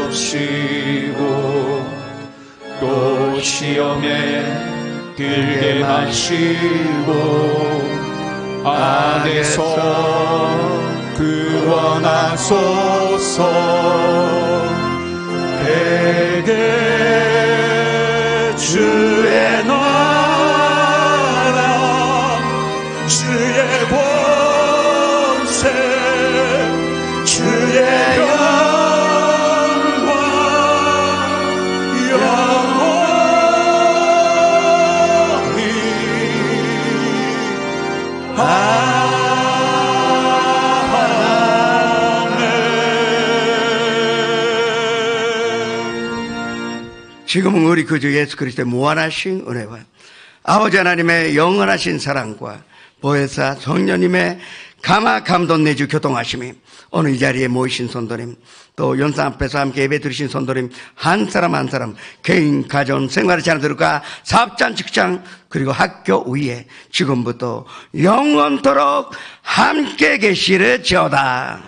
용서하옵시고 또 시험에 들게 마시고 안에서 구원하소서. 대개 주의 나라 주의 권세 주의 영광 영원히 지금은 우리 구주 예수 그리스도의 무한하신 은혜와 아버지 하나님의 영원하신 사랑과 보혜사 성령님의 감화 감동 내주 교통하심이 오늘 이 자리에 모이신 성도님 또 연상 앞에서 함께 예배 드리신 성도님 한 사람 한 사람 개인 가정 생활의 자녀들과 사업장 직장 그리고 학교 위에 지금부터 영원토록 함께 계시리로다.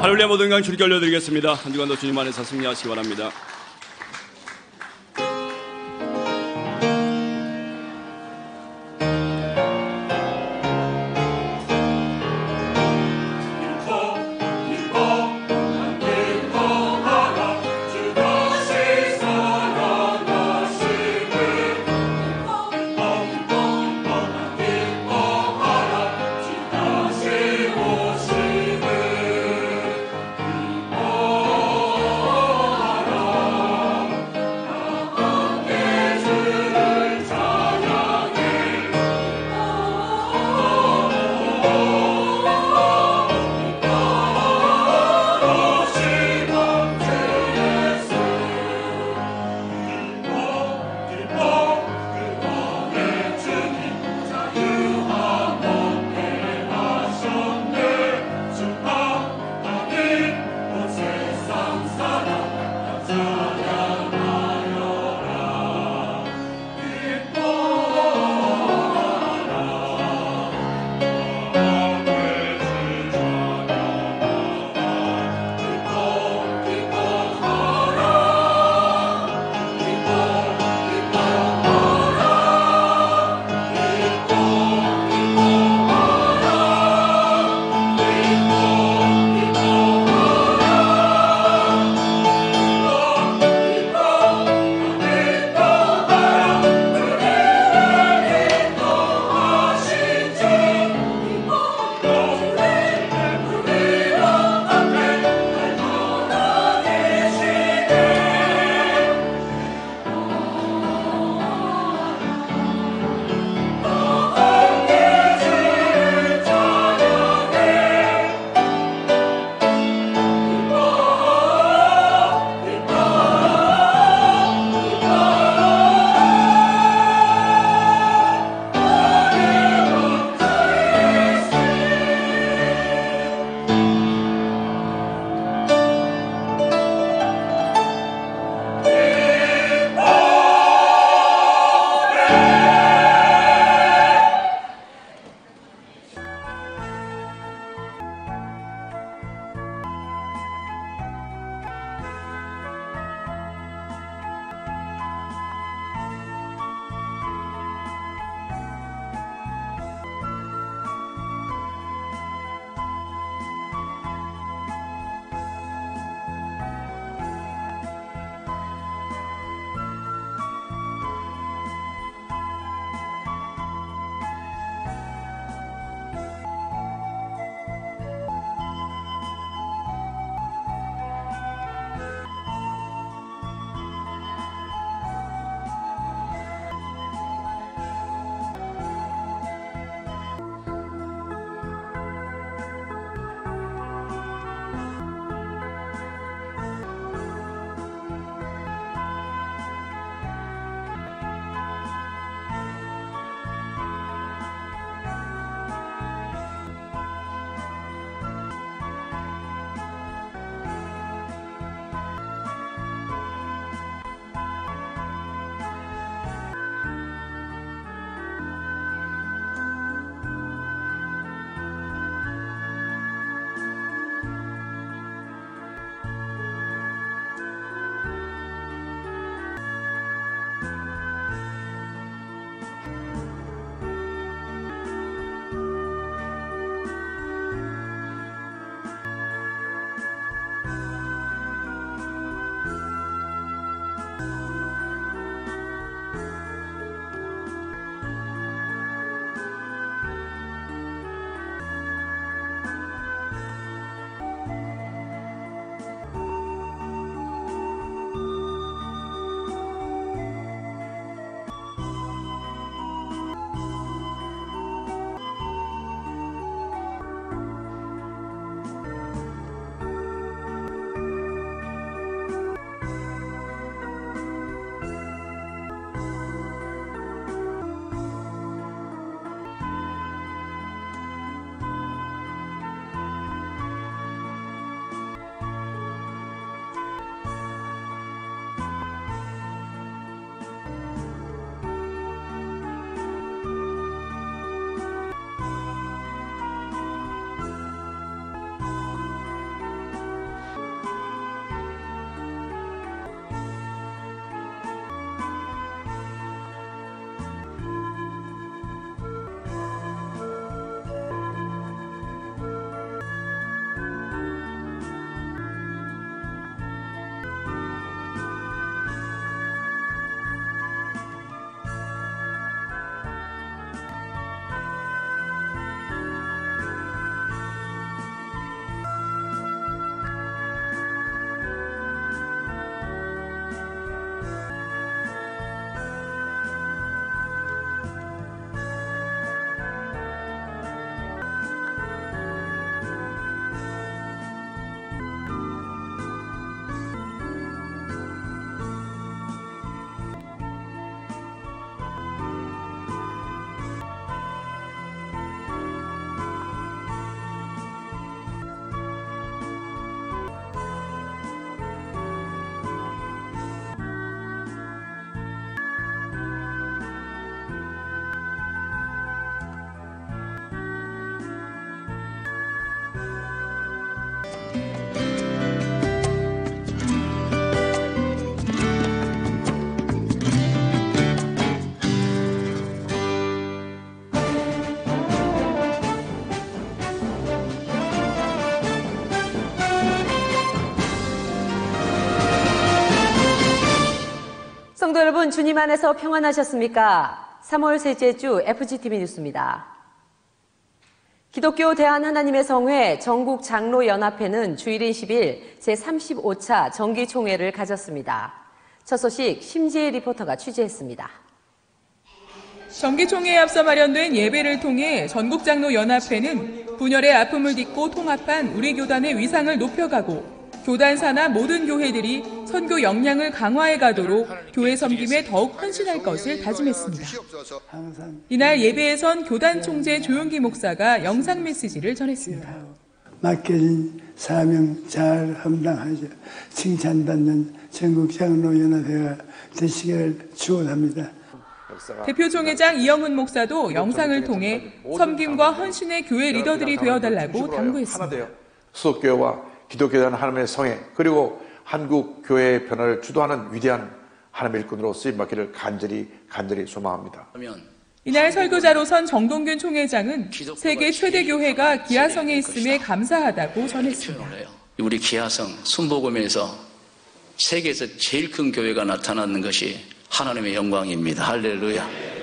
할렐루야. 모든 영광 주님께 올려드리겠습니다. 한 주간도 주님 안에서 승리하시기 바랍니다. 기뻐하라 성도 여러분, 주님 안에서 평안하셨습니까? 3월 셋째 주 FGTV 뉴스입니다. 기독교 대한하나님의 성회 전국장로연합회는 주일인 10일 제35차 정기총회를 가졌습니다. 첫 소식 심지혜 리포터가 취재했습니다. 정기총회에 앞서 마련된 예배를 통해 전국장로연합회는 분열의 아픔을 딛고 통합한 우리 교단의 위상을 높여가고 교단 산하 모든 교회들이 선교 역량을 강화해 가도록 교회 섬김에 더욱 헌신할 것을 다짐했습니다. 이날 예배에선 교단 총재 조용기 목사가 영상 메시지를 전했습니다. 맡겨진 사명 잘 감당하셔 칭찬받는 전국장로연합회가 되시기를 축원합니다. 대표총회장 이영훈 목사도 영상을 통해 섬김과 헌신의 교회 리더들이 되어달라고 당부했습니다. 수도교회와 기독교단 하나님의 성회 그리고 한국 교회의 변화를 주도하는 위대한 하나님의 일꾼으로 쓰임받기를 간절히 소망합니다. 이날 설교자로선 정동균 총회장은 세계 최대 교회가 기아성에 있음에 감사하다고 전했습니다. 우리 기아성 순복음에서 세계에서 제일 큰 교회가 나타나는 것이 하나님의 영광입니다. 할렐루야.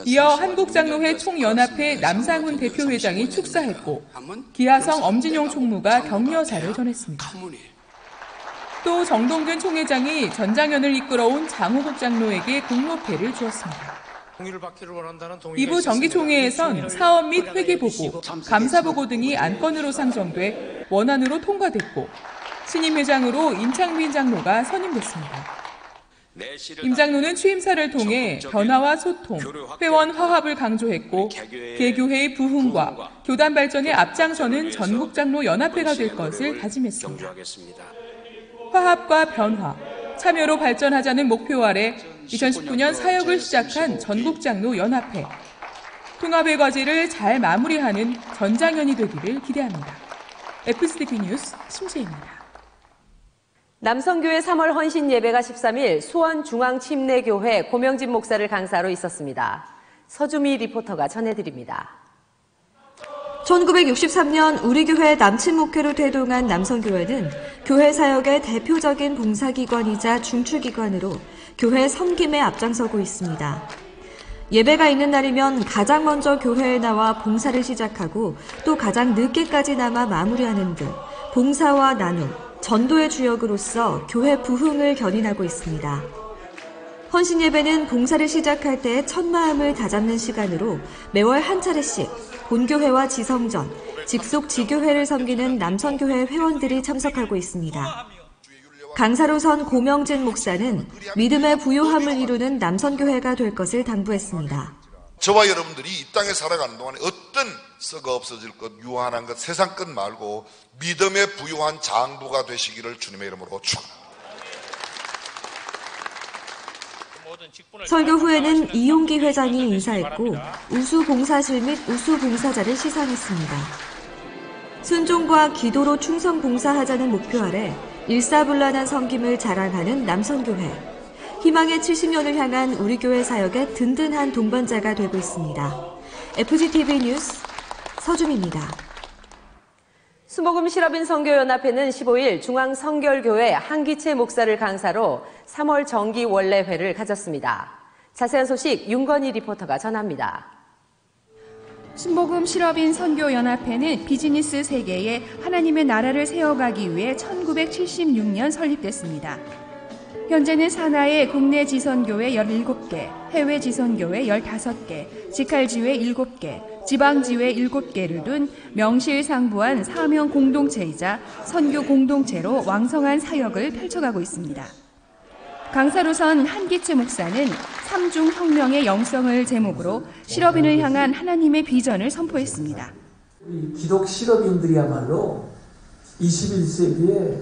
이어 한국장로회 총연합회 남상훈 대표회장이 축사했고 기아성 엄진용 총무가 격려사를 전했습니다. 또 정동균 총회장이 전장현을 이끌어온 장호국 장로에게 공로패를 주었습니다. 2부 정기총회에선 사업 및 회계보고, 감사보고 등이 안건으로 상정돼 원안으로 통과됐고 신임회장으로 임창민 장로가 선임됐습니다. 임 장로는 취임사를 통해 변화와 소통, 회원 화합을 강조했고 개교회의 부흥과 교단 발전에 앞장서는 전국장로연합회가 될 것을 다짐했습니다. 화합과 변화, 참여로 발전하자는 목표 아래 2019년 사역을 시작한 전국장로연합회. 통합의 과제를 잘 마무리하는 전장현이 되기를 기대합니다. FGTV 뉴스 심재입니다. 남성교회 3월 헌신 예배가 13일 수원중앙침례교회 고명진 목사를 강사로 있었습니다. 서주미 리포터가 전해드립니다. 1963년 우리 교회 남친 목회로 대동한 남성교회는 교회 사역의 대표적인 봉사기관이자 중추기관으로 교회 섬김에 앞장서고 있습니다. 예배가 있는 날이면 가장 먼저 교회에 나와 봉사를 시작하고 또 가장 늦게까지 남아 마무리하는 등 봉사와 나눔, 전도의 주역으로서 교회 부흥을 견인하고 있습니다. 헌신 예배는 봉사를 시작할 때의 첫 마음을 다잡는 시간으로 매월 한 차례씩 본교회와 지성전, 직속 지교회를 섬기는 남선교회 회원들이 참석하고 있습니다. 강사로 선 고명진 목사는 믿음의 부요함을 이루는 남선교회가 될 것을 당부했습니다. 저와 여러분들이 이 땅에 살아가는 동안에 어떤 썩어 없어질 것, 유한한 것, 세상 것 말고 믿음의 부요한 장도가 되시기를 주님의 이름으로 축원합니다. 설교 후에는 이용기 회장이 인사했고 우수 봉사실 및 우수 봉사자를 시상했습니다. 순종과 기도로 충성 봉사하자는 목표 아래 일사불란한 섬김을 자랑하는 남선교회. 희망의 70년을 향한 우리 교회 사역의 든든한 동반자가 되고 있습니다. FGTV 뉴스 서준입니다. 수복음 실업인 선교연합회는 15일 중앙성결교회 한기채 목사를 강사로 3월 정기 원례회를 가졌습니다. 자세한 소식 윤건희 리포터가 전합니다. 순복음 실업인 선교연합회는 비즈니스 세계에 하나님의 나라를 세워가기 위해 1976년 설립됐습니다. 현재는 산하의 국내 지선교회 17개, 해외 지선교회 15개, 직할지회 7개, 지방지회 7개를 둔 명실상부한 사명 공동체이자 선교 공동체로 왕성한 사역을 펼쳐가고 있습니다. 강사로선 한기채 목사는 삼중 혁명의 영성을 제목으로 실업인을 향한 하나님의 비전을 선포했습니다. 기독 실업인들이야말로 21세기에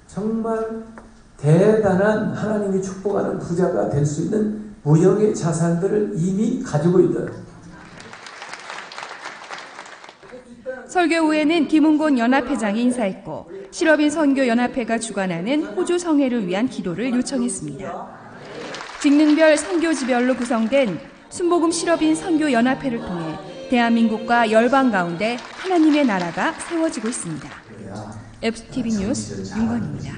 정말 대단한 하나님이 축복하는 부자가 될 수 있는 무형의 자산들을 이미 가지고 있다. 설교 후에는 김은곤 연합회장이 인사했고 실업인 선교연합회가 주관하는 호주 성회를 위한 기도를 요청했습니다. 직능별 선교지별로 구성된 순복음 실업인 선교연합회를 통해 대한민국과 열방 가운데 하나님의 나라가 세워지고 있습니다. FGTV 뉴스 윤건입니다.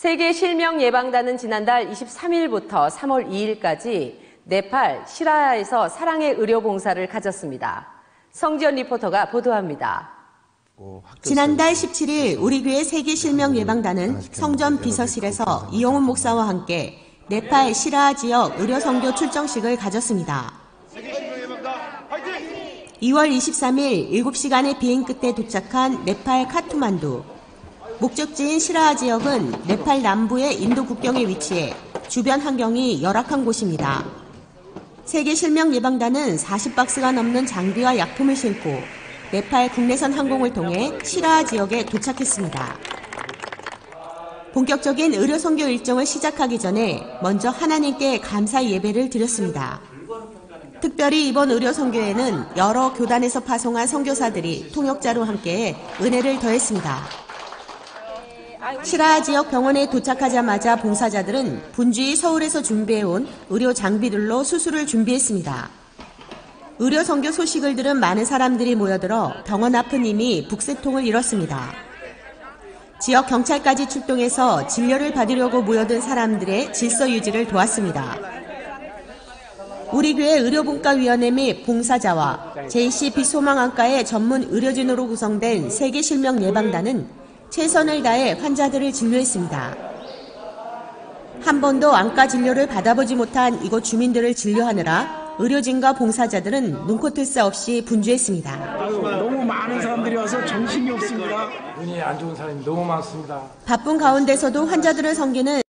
세계 실명 예방단은 지난달 23일부터 3월 2일까지 네팔 시라야에서 사랑의 의료 봉사를 가졌습니다. 성지연 리포터가 보도합니다. 지난달 17일 우리 교회 세계 실명 예방단은 성전 비서실에서 이용훈 목사와 함께 네팔 시라야 지역 의료 선교 출정식을 가졌습니다. 2월 23일 7시간의 비행 끝에 도착한 네팔 카투만두. 목적지인 시라야 지역은 네팔 남부의 인도 국경에 위치해 주변 환경이 열악한 곳입니다. 세계 실명 예방단은 40박스가 넘는 장비와 약품을 싣고 네팔 국내선 항공을 통해 시라야 지역에 도착했습니다. 본격적인 의료 선교 일정을 시작하기 전에 먼저 하나님께 감사 예배를 드렸습니다. 특별히 이번 의료 선교에는 여러 교단에서 파송한 선교사들이 통역자로 함께 은혜를 더했습니다. 시라야 지역 병원에 도착하자마자 봉사자들은 분주히 서울에서 준비해온 의료 장비들로 수술을 준비했습니다. 의료 선교 소식을 들은 많은 사람들이 모여들어 병원 앞은 이미 북새통을 이뤘습니다. 지역 경찰까지 출동해서 진료를 받으려고 모여든 사람들의 질서 유지를 도왔습니다. 우리 교회 의료분과위원회 및 봉사자와 JC 빛소망학과의 전문 의료진으로 구성된 세계 실명 예방단은 최선을 다해 환자들을 진료했습니다. 한 번도 안과 진료를 받아보지 못한 이곳 주민들을 진료하느라 의료진과 봉사자들은 눈코뜰 새 없이 분주했습니다. 너무 많은 사람들이 와서 정신이 없습니다. 눈이 안 좋은 사람이 너무 많습니다. 바쁜 가운데서도 환자들을 섬기는